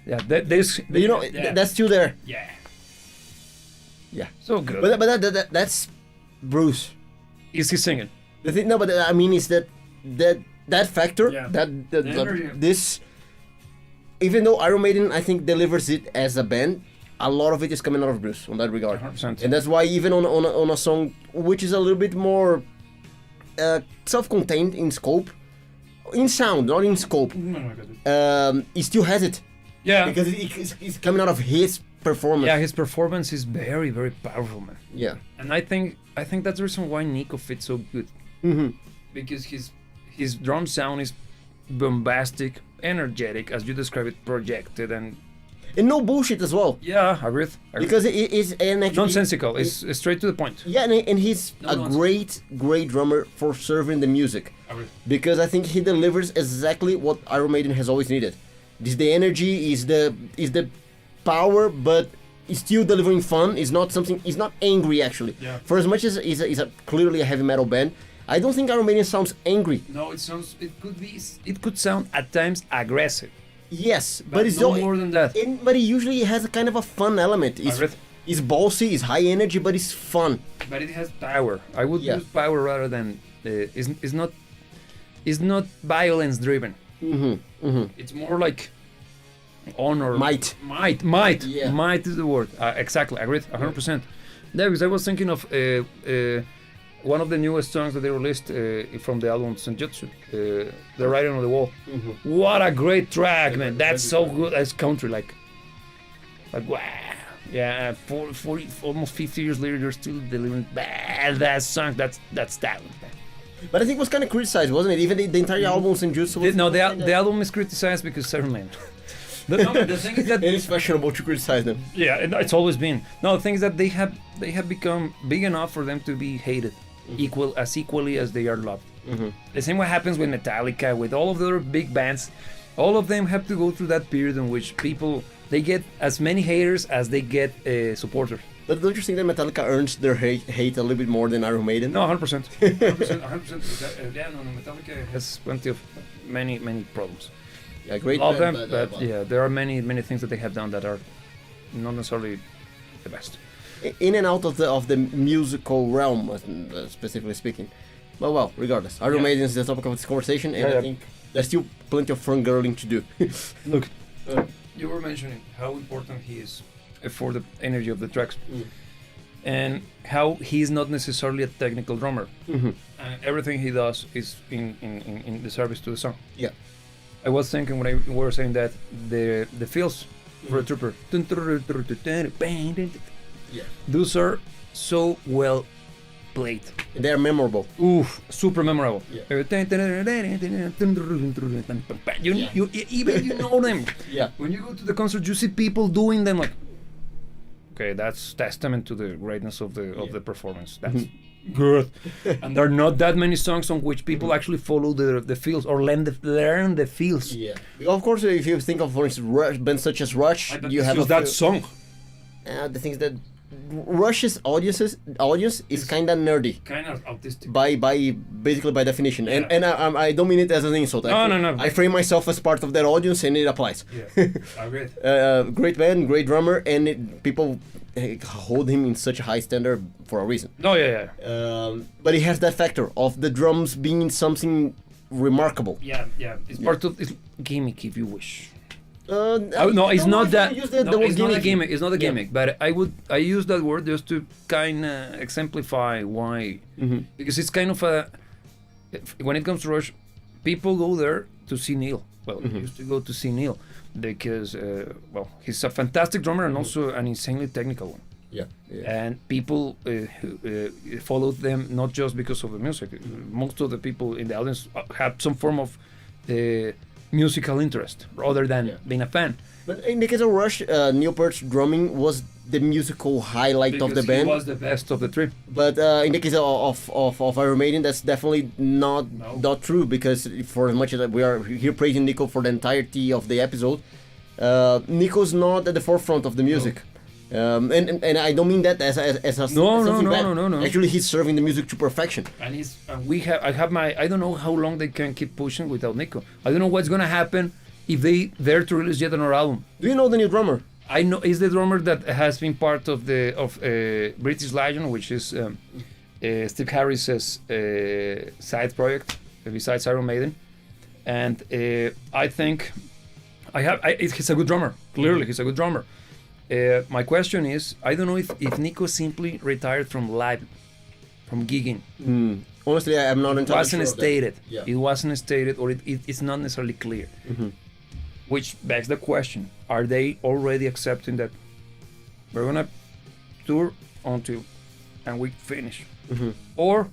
Yeah, That's still there. Yeah. Yeah. So good. But that's Bruce. Is he singing? The thing, no, but I mean, is that factor, energy. this, even though Iron Maiden, I think, delivers it as a band, a lot of it is coming out of Bruce on that regard. 100%. And that's why even on a song which is a little bit more self-contained in scope, in sound, not in scope, he still has it. Yeah. Because it's coming out of his performance. Yeah, his performance is very, very powerful, man. Yeah. And I think that's the reason why Nicko fits so good. Mm-hmm. Because his drum sound is bombastic, energetic, as you describe it, projected, and no bullshit as well. yeah, I agree. Because it is an actually Nonsensical. It's straight to the point. Yeah, and he's No a nonsense. great drummer for serving the music. I agree. Because I think he delivers exactly what Iron Maiden has always needed. Is the energy, is the power, but he's still delivering fun. It's not something. He's not angry actually. Yeah. For as much as he's a clearly a heavy metal band, I don't think Iron Maiden sounds angry. No, it could sound at times aggressive. Yes, but it's no more than that. But he usually has a kind of a fun element. It's ballsy, it's high energy, but it's fun. But it has power. I would Yeah. use power rather than it's not violence driven. It's more like honor. Might. Might. Yeah. Might is the word. Exactly. I agreed. 100%. Yeah, because I was thinking of one of the newest songs that they released from the album Senjutsu, The Writing on the Wall. What a great track, man. That's so good. That's country, like wow. Yeah, 40, almost 50 years later, they're still delivering that song. That's talent, man. But I think it was kind of criticized, wasn't it? Even the entire album Senjutsu was... No, the album is criticized because Iron Maiden. The thing is that it is fashionable to criticize them. yeah, it's always been. No, the thing is that they have become big enough for them to be hated, equally as they are loved. The same way happens with Metallica, with all of the other big bands. All of them have to go through that period in which they get as many haters as they get supporters. But don't you think that Metallica earns their hate a little bit more than Iron Maiden? No, 100%. 100%. Yeah, no, Metallica has plenty of many problems. Yeah, great Love band, them, but yeah, there are many things that they have done that are not necessarily the best. in and out of the musical realm, specifically speaking. But well, regardless, Iron Maiden is the topic of this conversation, and I think there's still plenty of fangirling to do. Look, you were mentioning how important he is for the energy of the tracks, and how he is not necessarily a technical drummer. And everything he does is in the service to the song. Yeah. I was thinking when we were saying that the feels for a trooper, those are so well played. They're memorable. Oof, super memorable. Yeah. You know them. Yeah. When you go to the concert, you see people doing them like, okay, that's testament to the greatness of the performance. That's good. And there are not that many songs on which people actually follow the feels or learn the feels. Yeah. Of course, if you think of, for instance, bands such as Rush, you have that song. The things that Rush's audience is kind of nerdy. Kind of autistic. Basically by definition, and I don't mean it as an insult. No. I frame myself as part of that audience, and it applies. Yeah, I agree. Great band, great drummer, and people hold him in such a high standard for a reason. Oh yeah. But he has that factor of the drums being something remarkable. Yeah. It's part of it's gimmick, if you wish. No, it's not that. It's not a gimmick. It's not a gimmick. But I use that word just to kind of exemplify why. Because it's kind of a. When it comes to Rush, people go there to see Neil. Well, they used to go to see Neil because he's a fantastic drummer and also an insanely technical one. Yeah. And people follow them not just because of the music. Most of the people in the audience have some form of musical interest rather than being a fan. But in the case of Rush, Neil Peart's drumming was the musical highlight of the band. He was the best of the three. But in the case of Iron Maiden, that's definitely not true, because for as much as we are here praising Nicko for the entirety of the episode, Nicko's not at the forefront of the music. And I don't mean that as something bad. No. Actually, he's serving the music to perfection. And I don't know how long they can keep pushing without Nicko. I don't know what's gonna happen if they dare to release yet another album. Do you know the new drummer? I know he's the drummer that has been part of British Lion, which is Steve Harris's side project besides Iron Maiden, and I think he's a good drummer. Clearly, he's a good drummer. My question is, I don't know if Nicko simply retired from live, from gigging. Honestly, I'm not It entirely wasn't sure stated. Of that. Yeah. It wasn't stated, or it's not necessarily clear. Which begs the question: are they already accepting that we're gonna tour until and we finish, or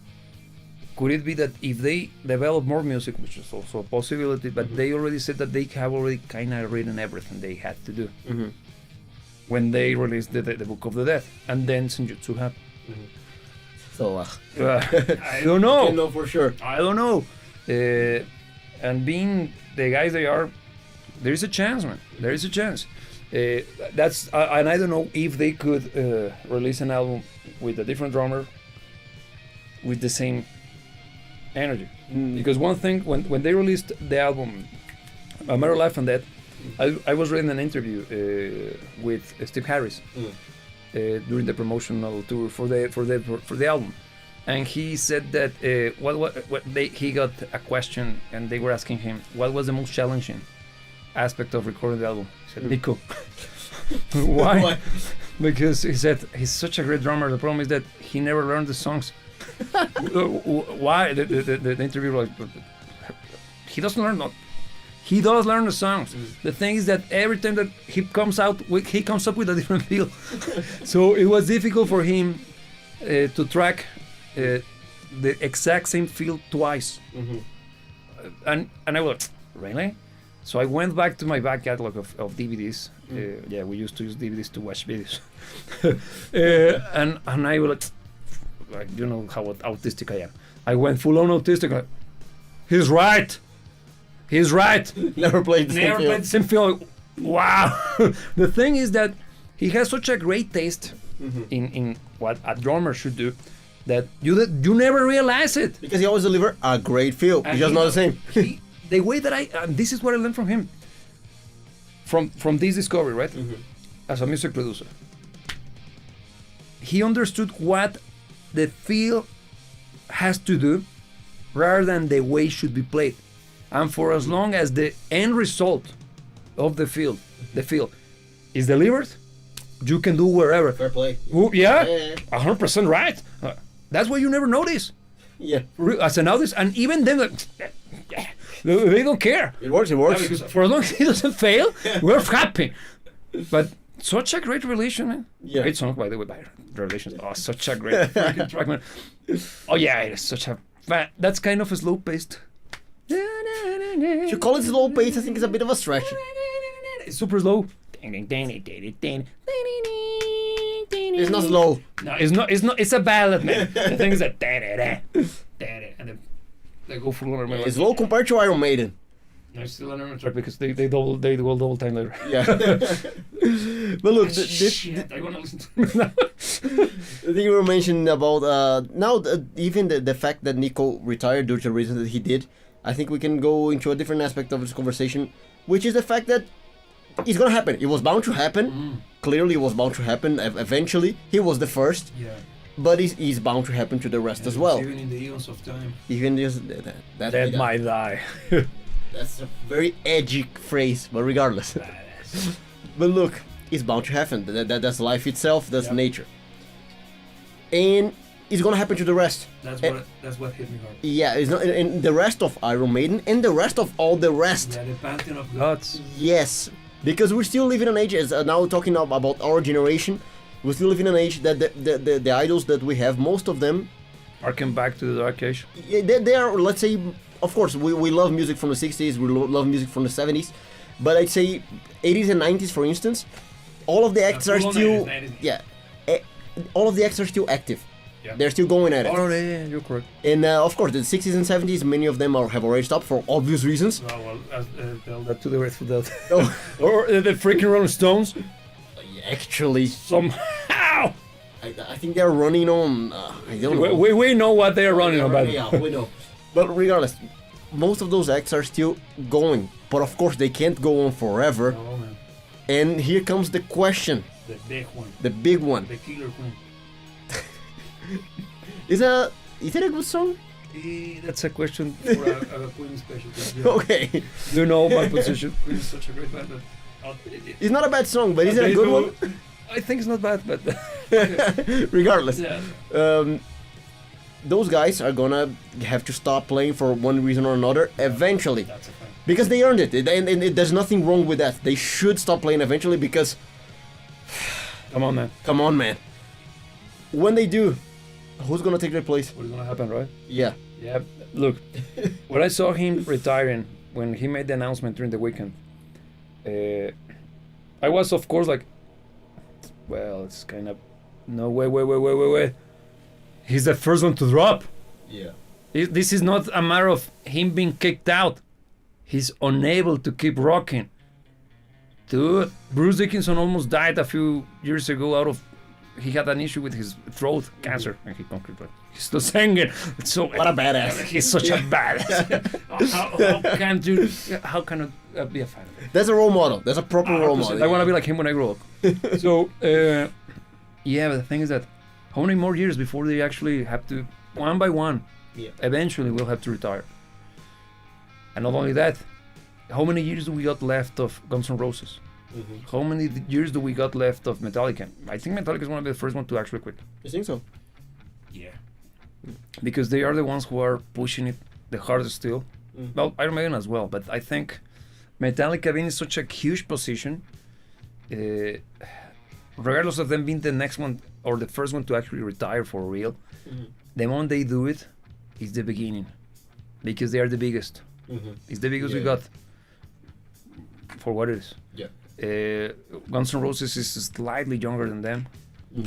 could it be that if they develop more music, which is also a possibility, but they already said that they have already kind of written everything they had to do when they released the Book of the Dead, and then Senjutsu happened. So I don't know. I know for sure. I don't know. And being the guys they are, there is a chance, man. There is a chance. And I don't know if they could release an album with a different drummer with the same energy. Because one thing, when they released the album A Matter of Life and Death, I was reading an interview with Steve Harris during the promotional tour for the album, and he said that he got a question and they were asking him what was the most challenging aspect of recording the album. He said, Nicko. Why? Because he said he's such a great drummer. The problem is that he never learned the songs. Why? The interview was like, he doesn't learn. He does learn the songs. The thing is that every time that he comes out, he comes up with a different feel. So it was difficult for him to track the exact same feel twice. And I was really? So I went back to my back catalog of DVDs. Yeah, we used to use DVDs to watch videos. And I was like, you know how autistic I am. I went full on autistic. Like, he's right. He's right. Never played the same field. Wow. The thing is that he has such a great taste in what a drummer should do that you never realize it. Because he always deliver a great feel. It's just not the same. The way that this is what I learned from him. From this discovery, right? As a music producer. He understood what the feel has to do rather than the way it should be played. And for as long as the end result of the feel is delivered, you can do wherever. Fair play. Yeah, 100% right. That's why you never notice. Yeah. As an artist, and even them, they don't care. It works. Because for as long as it doesn't fail, we're happy. But such a great relation, man. Yeah. Great song, by the way, by Relations. Oh, such a great freaking track, man. Oh yeah, it is such a. That's kind of a slow-paced. To call it slow pace, I think it's a bit of a stretch. It's super slow. It's not slow. No, it's not. It's not. It's a ballad, man. The thing is that and then they go full on. It's slow compared to Iron Maiden. No, it's still an track because they go double time later. Yeah. But look, shit, I wanna listen to it now. The thing you were mentioning about now, even the fact that Nicko retired due to the reason that he did, I think we can go into a different aspect of this conversation, which is the fact that it's gonna happen. It was bound to happen. Clearly, it was bound to happen. Eventually, he was the first. Yeah. But it's bound to happen to the rest as well. Even in the eons of time. Even this, That might die. That's a very edgy phrase, but regardless. But look, it's bound to happen. That's life itself. That's nature. And it's gonna happen to the rest. That's what hit me hard. Yeah, it's not, and the rest of Iron Maiden and the rest of all the rest. Yeah, the pantheon of gods. Yes, because we're still living in an age. As now talking about our generation, we still live in an age that the idols that we have, most of them, harken back to the Dark Age. They are, let's say, of course, we love music from the 60s, we love music from the 70s, but I'd say 80s and 90s, for instance, all of the acts are still, 90s. All of the acts are still active. Yeah. They're still going at it. Oh, yeah, you're correct. And of course, the 60s and 70s, many of them have already stopped for obvious reasons. Well, tell that to the rest of the... or the freaking Rolling Stones. Actually, somehow, I think they're running on. I don't know. We know what they are running on, but yeah, we know. But regardless, most of those acts are still going. But of course, they can't go on forever. No, man. And here comes the question. The big one. The big one. The Killer Queen. Is it a good song? That's a question for a Queen specialty. Yeah. Okay. You know my position. Queen is such a great band. It's not a bad song, but is it a good one? I think it's not bad, but regardless. yeah. Those guys are gonna have to stop playing for one reason or another eventually. That's a thing. Because they earned it. There's nothing wrong with that. They should stop playing eventually because... Come on, man. Come on, man. When they do, who's gonna take their place? What's gonna happen, right? Yeah. Yeah. Look, when I saw him retiring, when he made the announcement during the weekend, I was, of course, like, well, it's kind of... No, wait. He's the first one to drop. Yeah. This is not a matter of him being kicked out. He's unable to keep rocking. Dude, Bruce Dickinson almost died a few years ago out of... He had an issue with his throat cancer, and he conquered it. He's still singing. It's so... What a badass. He's such a badass. How can I be a fan of him? That's a role model. That's a proper role model. I want to be like him when I grow up. So, yeah, but the thing is that how many more years before they actually have to, one by one, eventually will have to retire? And not only that, how many years do we got left of Guns N' Roses? How many years do we got left of Metallica? I think Metallica is one of the first one to actually quit. You think so? Yeah. Because they are the ones who are pushing it the hardest still. Well, Iron Maiden as well, but I think Metallica being in such a huge position, regardless of them being the next one or the first one to actually retire for real, the moment they do it, is the beginning. Because they are the biggest. It's the biggest we got for what it is. Yeah. Guns N' Roses is slightly younger than them.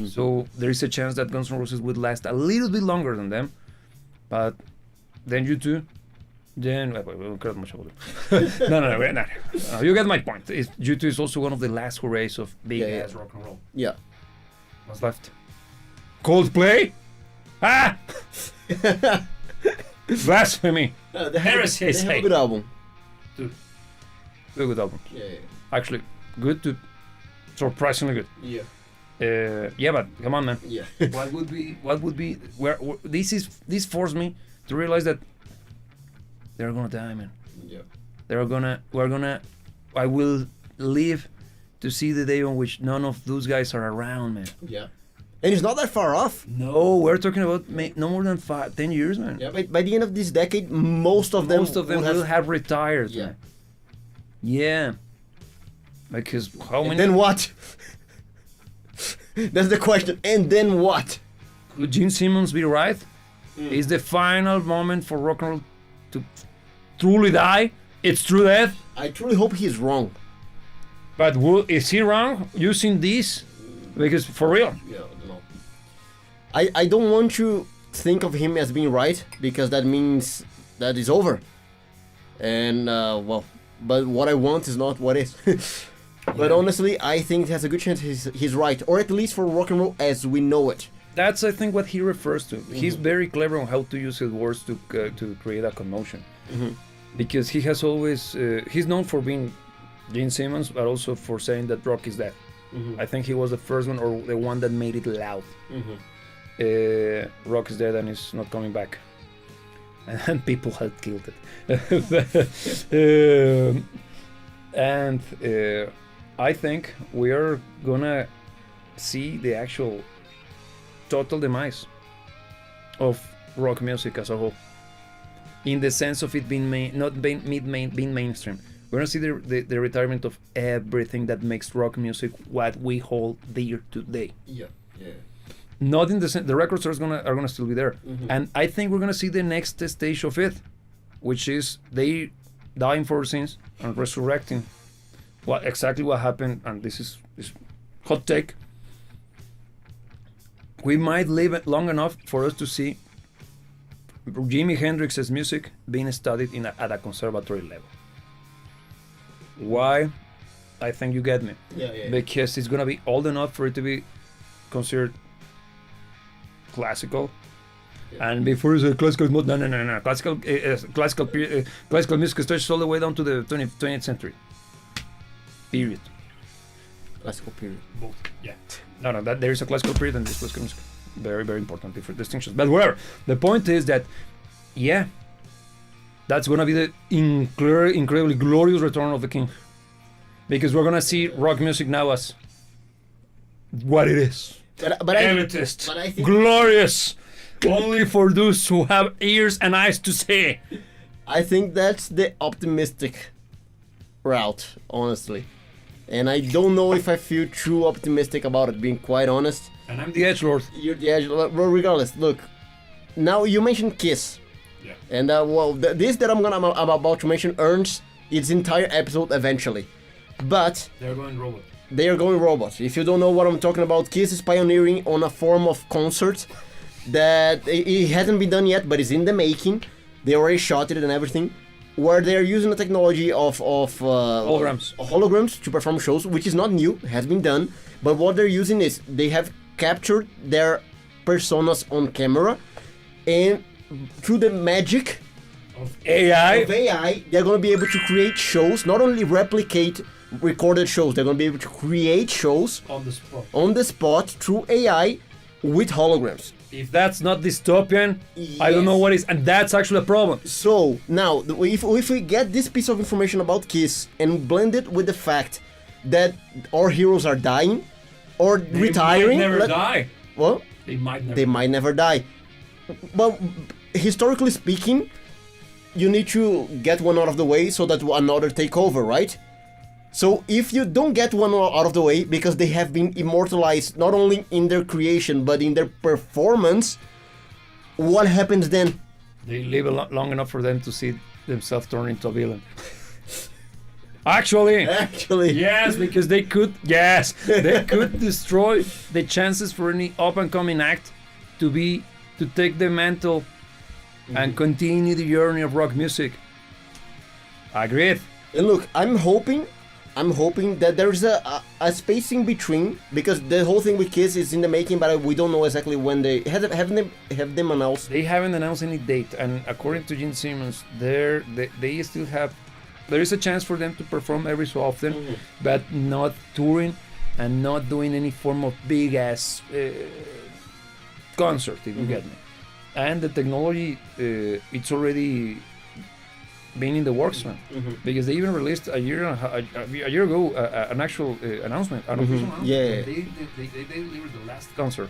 So there is a chance that Guns N' Roses would last a little bit longer than them. But then U2, then... we don't care much about it. No. You get my point. U2 is also one of the last hoorays of big-ass rock and roll. Yeah. What's left? Coldplay? Ah! Blasphemy! Heresy, I they have say. a good album. Dude. Good album. Yeah. Actually, good to surprisingly good. Yeah. Yeah, but come on, man. Yeah. What would be where this forced me to realize that they're gonna die, man. Yeah. I will live to see the day on which none of those guys are around, man. Yeah. And it's not that far off. No, we're talking about no more than 10 years, man. Yeah, by the end of this decade, most of them will have retired. Yeah. Man. Yeah. Because how many? And then what? That's the question. And then what? Could Gene Simmons be right? Is the final moment for rock and roll to truly die? It's true death. I truly hope he's wrong. But is he wrong using this? Because for real. Yeah, no. I don't want to think of him as being right, because that means that it's over. And but what I want is not what is. But honestly, I think he has a good chance he's right, or at least for rock and roll as we know it. That's, I think, what he refers to. He's very clever on how to use his words to create a commotion. Because he has always he's known for being Gene Simmons, but also for saying that rock is dead. I think he was the first one, or the one that made it loud. Rock is dead and is not coming back, and people had killed it. And I think we are gonna see the actual total demise of rock music as a whole, in the sense of it being being mainstream. We're gonna see the retirement of everything that makes rock music what we hold dear today. Yeah. Not in the records are gonna still be there, and I think we're gonna see the next stage of it, which is they dying for sins and resurrecting. What happened, and this is hot take. We might live it long enough for us to see Jimi Hendrix's music being studied at a conservatory level. Why? I think you get me. Yeah. Because it's gonna be old enough for it to be considered classical. And before it's classical, no. Classical music stretches all the way down to the 20th century. Period. Classical period. Both. Yeah. No. That there is a classical period and this classical music. Very, very important different distinctions. But whatever. The point is that, yeah, that's gonna be the incredibly glorious return of the king, because we're gonna see rock music now as what it is. But Elitist, but I think glorious, only for those who have ears and eyes to see. I think that's the optimistic route, honestly. And I don't know if I feel too optimistic about it, being quite honest. And I'm the edgelord. You're the edgelord. Well, regardless, look. Now you mentioned Kiss. Yeah. And this that I'm about to mention earns its entire episode eventually. But They're going robot. they are going robots. If you don't know what I'm talking about, Kiss is pioneering on a form of concert that it hasn't been done yet, but is in the making. They already shot it and everything, where they're using the technology of holograms to perform shows, which is not new, has been done. But what they're using is they have captured their personas on camera, and through the magic Of AI. they're going to be able to create shows, not only replicate recorded shows, they're going to be able to create shows On the spot. through AI with holograms. If that's not dystopian, I don't know what is, and that's actually a problem. So now, if we get this piece of information about Kiss and blend it with the fact that our heroes are dying or retiring, They might never die. Well, They might never. they might never die. But historically speaking, you need to get one out of the way so that another take over, right? So if you don't get one out of the way because they have been immortalized not only in their creation but in their performance, what happens then? They live long enough for them to see themselves turn into a villain. Actually, yes, because they could destroy the chances for any up-and-coming act to take the mantle and continue the journey of rock music. Agreed. And look, I'm hoping that there's a spacing between, because the whole thing with Kiss is in the making, but we don't know exactly when they have them announced. They haven't announced any date, and according to Gene Simmons, they still have. There is a chance for them to perform every so often, but not touring and not doing any form of big ass concert. If you get me. And the technology, it's already been in the works, man. Because they even released a year ago an actual announcement, an official announcement. Yeah. They delivered the last concert.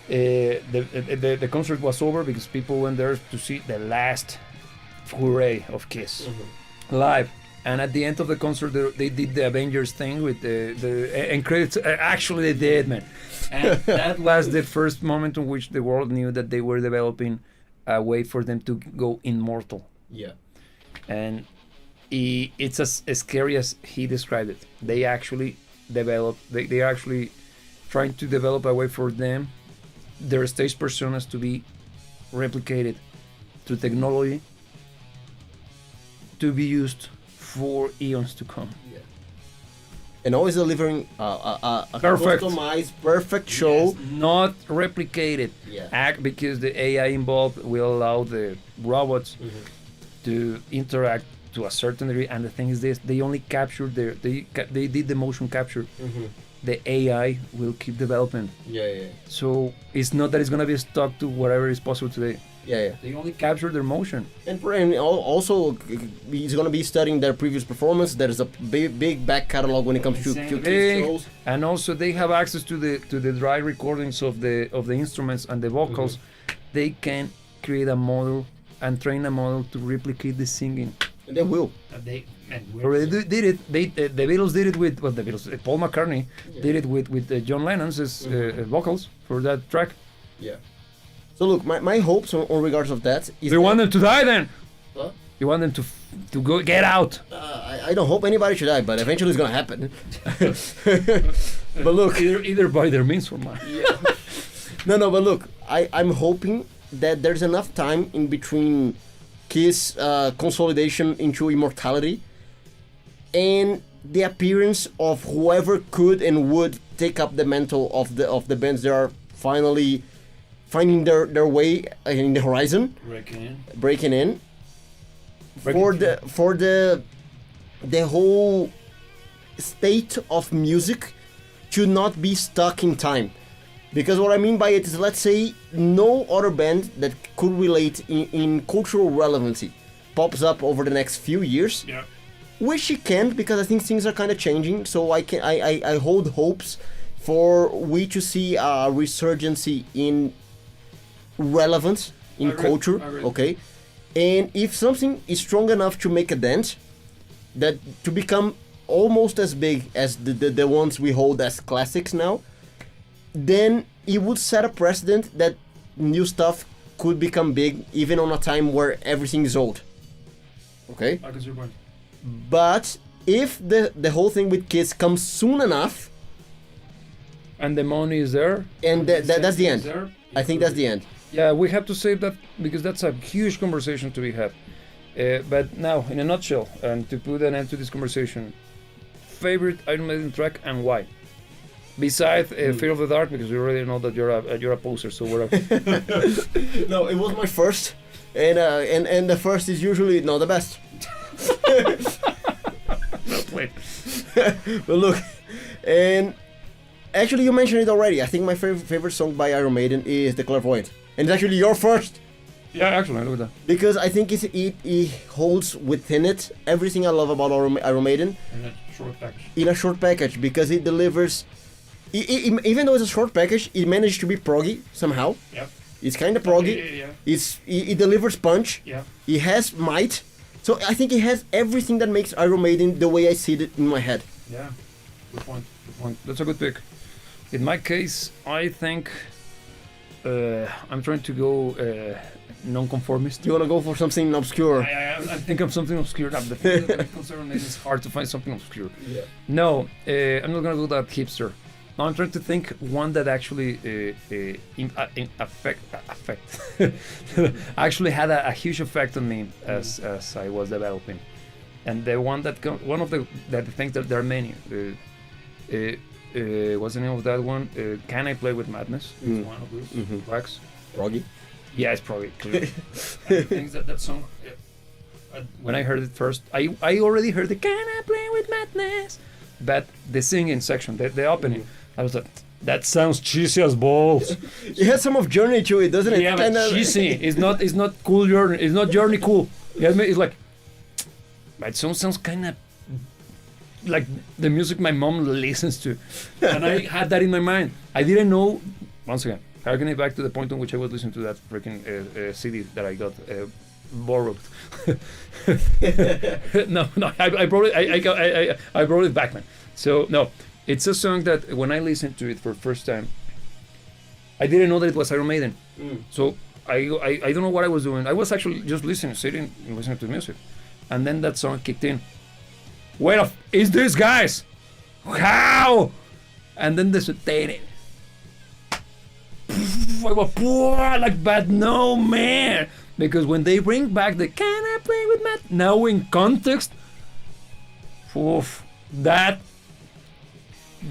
The concert was over because people went there to see the last foray of Kiss live. And at the end of the concert, they did the Avengers thing with the end credits. Actually, they did, man. And that was the first moment in which the world knew that they were developing a way for them to go immortal. Yeah. And it's as scary as he described it. They actually they are actually trying to develop a way for them, their stage personas, to be replicated through technology to be used for eons to come. Yeah. And always delivering a Perfect. customized, perfect show. Yes, not replicated. Yeah. Because the AI involved will allow the robots to interact to a certain degree. And the thing is this: they only captured they did the motion capture. The AI will keep developing. Yeah. So it's not that it's gonna be stuck to whatever is possible today. Yeah. They only capture their motion. And also, he's gonna be studying their previous performance. There is a big back catalog when it comes to Kiss shows. And also they have access to the dry recordings of the instruments and the vocals. They can create a model and train a model to replicate the singing. And they will. We already did it. The Beatles did it with the Beatles. Paul McCartney did it with John Lennon's vocals for that track. Yeah. So look, my hopes on regards of that is. You want them to die then? What? You want them to go get out? I don't hope anybody should die, but eventually it's gonna happen. But look, either by their means or mine. No, but look, I'm hoping that there's enough time in between Kiss consolidation into immortality and the appearance of whoever could and would take up the mantle of the bands that are finally finding their way in the horizon, breaking in for the whole state of music to not be stuck in time. Because what I mean by it is, let's say no other band that could relate in cultural relevancy pops up over the next few years. Yeah. Which it can't, because I think things are kind of changing. So I hold hopes for we to see a resurgence in relevance in culture, okay? And if something is strong enough to make a dent, that to become almost as big as the ones we hold as classics now, then it would set a precedent that new stuff could become big even on a time where everything is old. Okay? I can see your point. But if the whole thing with Kiss comes soon enough, and the money is there, and that's the end. There, I think that's the end. Yeah, we have to save that because that's a huge conversation to be had. But now, in a nutshell, and to put an end to this conversation, favorite Iron Maiden track and why? Besides Fear of the Dark, because we already know that you're a poser, so whatever. No, it was my first, and the first is usually not the best. Wait. But look, and actually you mentioned it already. I think my favorite song by Iron Maiden is The Clairvoyant, and it's actually your first. Yeah, actually, look at that. Because I think it holds within it everything I love about Iron Maiden. In a short package. In a short package, because it delivers. Even though it's a short package, it managed to be proggy somehow. Yeah. It's kind of proggy. Yeah. It delivers punch. Yeah. It has might. So I think it has everything that makes Iron Maiden the way I see it in my head. Yeah. Good point. Good point. That's a good pick. In my case, I think I'm trying to go non-conformist. You wanna go for something obscure? I think of something obscure. The thing that I consider it's hard to find something obscure. Yeah. No, I'm not gonna go that hipster. No, I'm trying to think one that actually actually had a huge effect on me as I was developing, and the one that one of the things that there are many. What's the name of that one? Can I Play with Madness? It's one of those tracks. Proggy? Yeah, it's probably clear. I think that song. When I heard it first, I already heard the Can I Play with Madness, but the singing section, the opening. I was like, that sounds cheesy as balls. It has some of Journey to it, doesn't it? Yeah, but cheesy. It's not cool Journey. It's not Journey cool. It's like, but it sounds kind of like the music my mom listens to, and I had that in my mind. I didn't know. Once again, harkening back to the point on which I was listening to that freaking CD that I got borrowed. No, I brought it. I brought it back, man. So no. It's a song that when I listened to it for the first time, I didn't know that it was Iron Maiden. So I don't know what I was doing. I was actually just sitting and listening to music. And then that song kicked in. Wait, is this guys? How? And then there's a I was like, but no, man. Because when they bring back the Can I Play with Matt? Now in context, that.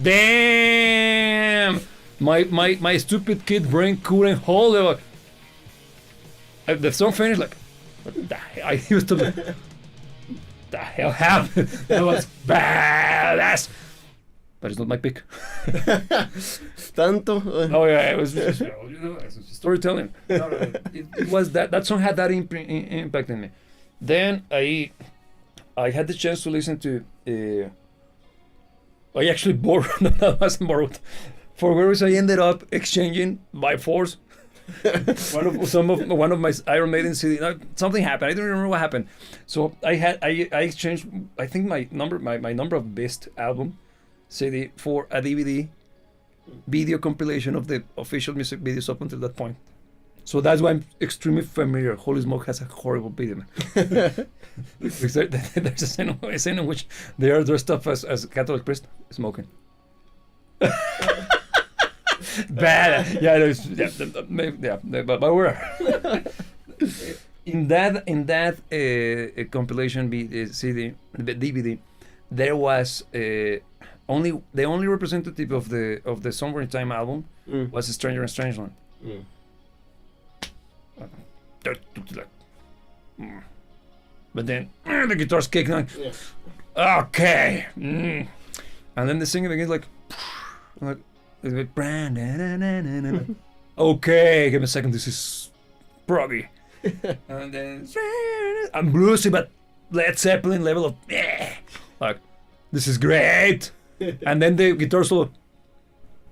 Damn! My stupid kid brain couldn't hold it. Like, the song finished like, what the hell? I used to like, the hell happened? That was badass. But it's not my pick. Tanto. Oh yeah, it was just, it's storytelling. It was that song had that impact in me. Then I had the chance to listen to. I actually borrowed. That wasn't borrowed. For whereas I ended up exchanging by force one of my Iron Maiden CD. Something happened. I don't remember what happened. So I exchanged. I think my number of best album CD for a DVD video compilation of the official music videos up until that point. So that's why I'm extremely familiar. Holy Smoke has a horrible video, man. There's a scene in which they are dressed up as Catholic priest smoking. Bad. Yeah, but we're in that compilation CD, DVD, there was the only representative of the Somewhere in Time album was Stranger in Strangeland. But then the guitar's kicking on. Yeah. Okay. And then the singing begins like okay, give me a second, this is proggy. And then I'm bluesy, but Led Zeppelin level of like, this is great. And then the guitar solo.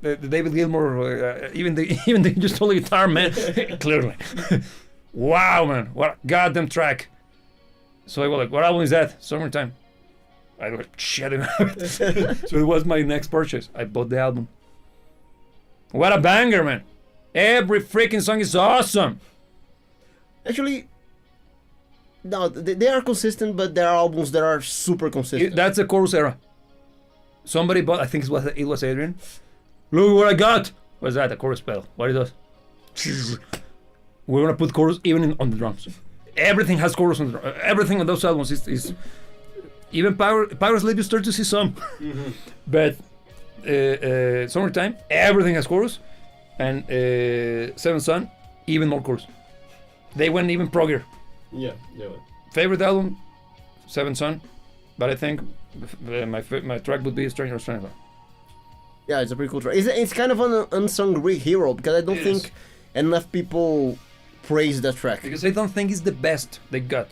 the David Gilmour, even the just only guitar, man, clearly. Wow, man, what a goddamn track. So I was like, what album is that? Summertime. I was like, shut it out. So it was my next purchase. I bought the album. What a banger, man. Every freaking song is awesome. Actually, no, they are consistent, but there are albums that are super consistent. That's the chorus era. Somebody bought, I think it was Adrian. Look what I got. What's that? A chorus pedal. What is that? We're gonna put chorus even on the drums. Everything has chorus on the drums. Everything on those albums is even Power Slave you start to see some. Mm-hmm. But Summertime, everything has chorus. And Seventh Son, even more chorus. They went even proggier. Yeah. Favorite album, Seventh Son, but I think my track would be Stranger Stranger. Yeah, it's a pretty cool track. It's kind of an unsung Greek hero because I don't think enough people praise that track. Because I don't think it's the best they got.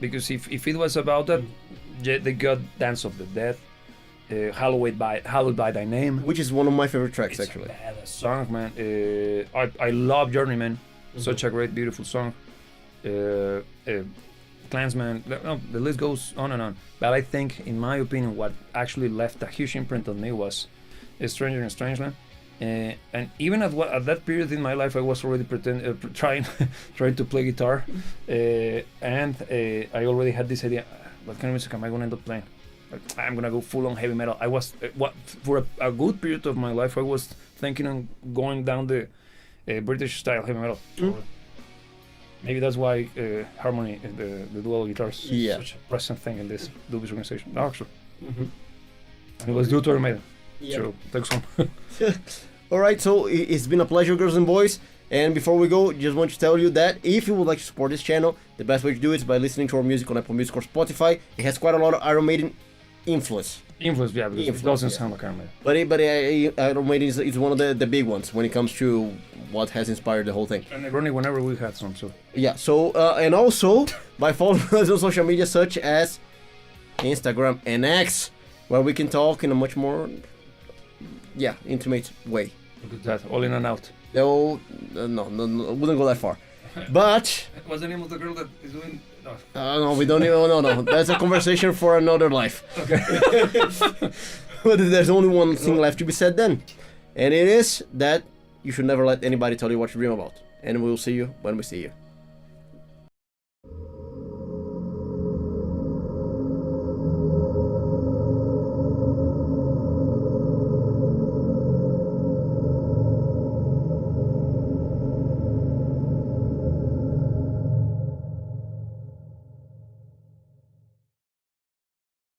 Because if it was about that, they got Dance of the Dead, Hallowed by Thy Name, which is one of my favorite tracks, it's actually. A badass song, man. I love Journeyman. Mm-hmm. Such a great, beautiful song. Clansman. No, the list goes on and on. But I think, in my opinion, what actually left a huge imprint on me was Stranger in Strangeland. And even at that period in my life, I was already trying to play guitar, and I already had this idea: what kind of music am I going to end up playing? Like, I'm gonna go full on heavy metal. I was for a good period of my life, I was thinking on going down the British style heavy metal. Maybe that's why Harmony, the dual guitars, is such a present thing in this Dubious organization. No, actually, it was due to Iron Maiden. So thanks home. Alright, so it's been a pleasure, girls and boys. And before we go, just want to tell you that if you would like to support this channel, the best way to do it is by listening to our music on Apple Music or Spotify. It has quite a lot of Iron Maiden influence. Because it doesn't sound like Iron But Maiden. Iron Maiden is one of the big ones when it comes to what has inspired the whole thing. And running whenever we had some, so. Yeah, so, and also, by following us on social media such as Instagram and X, where we can talk in a much more, intimate way. Look at that, all in and out. No, wouldn't go that far. But what's the name of the girl that is doing? no, we don't even. No. That's a conversation for another life. Okay. But there's only one thing left to be said then, and it is that you should never let anybody tell you what to dream about. And we'll see you when we see you.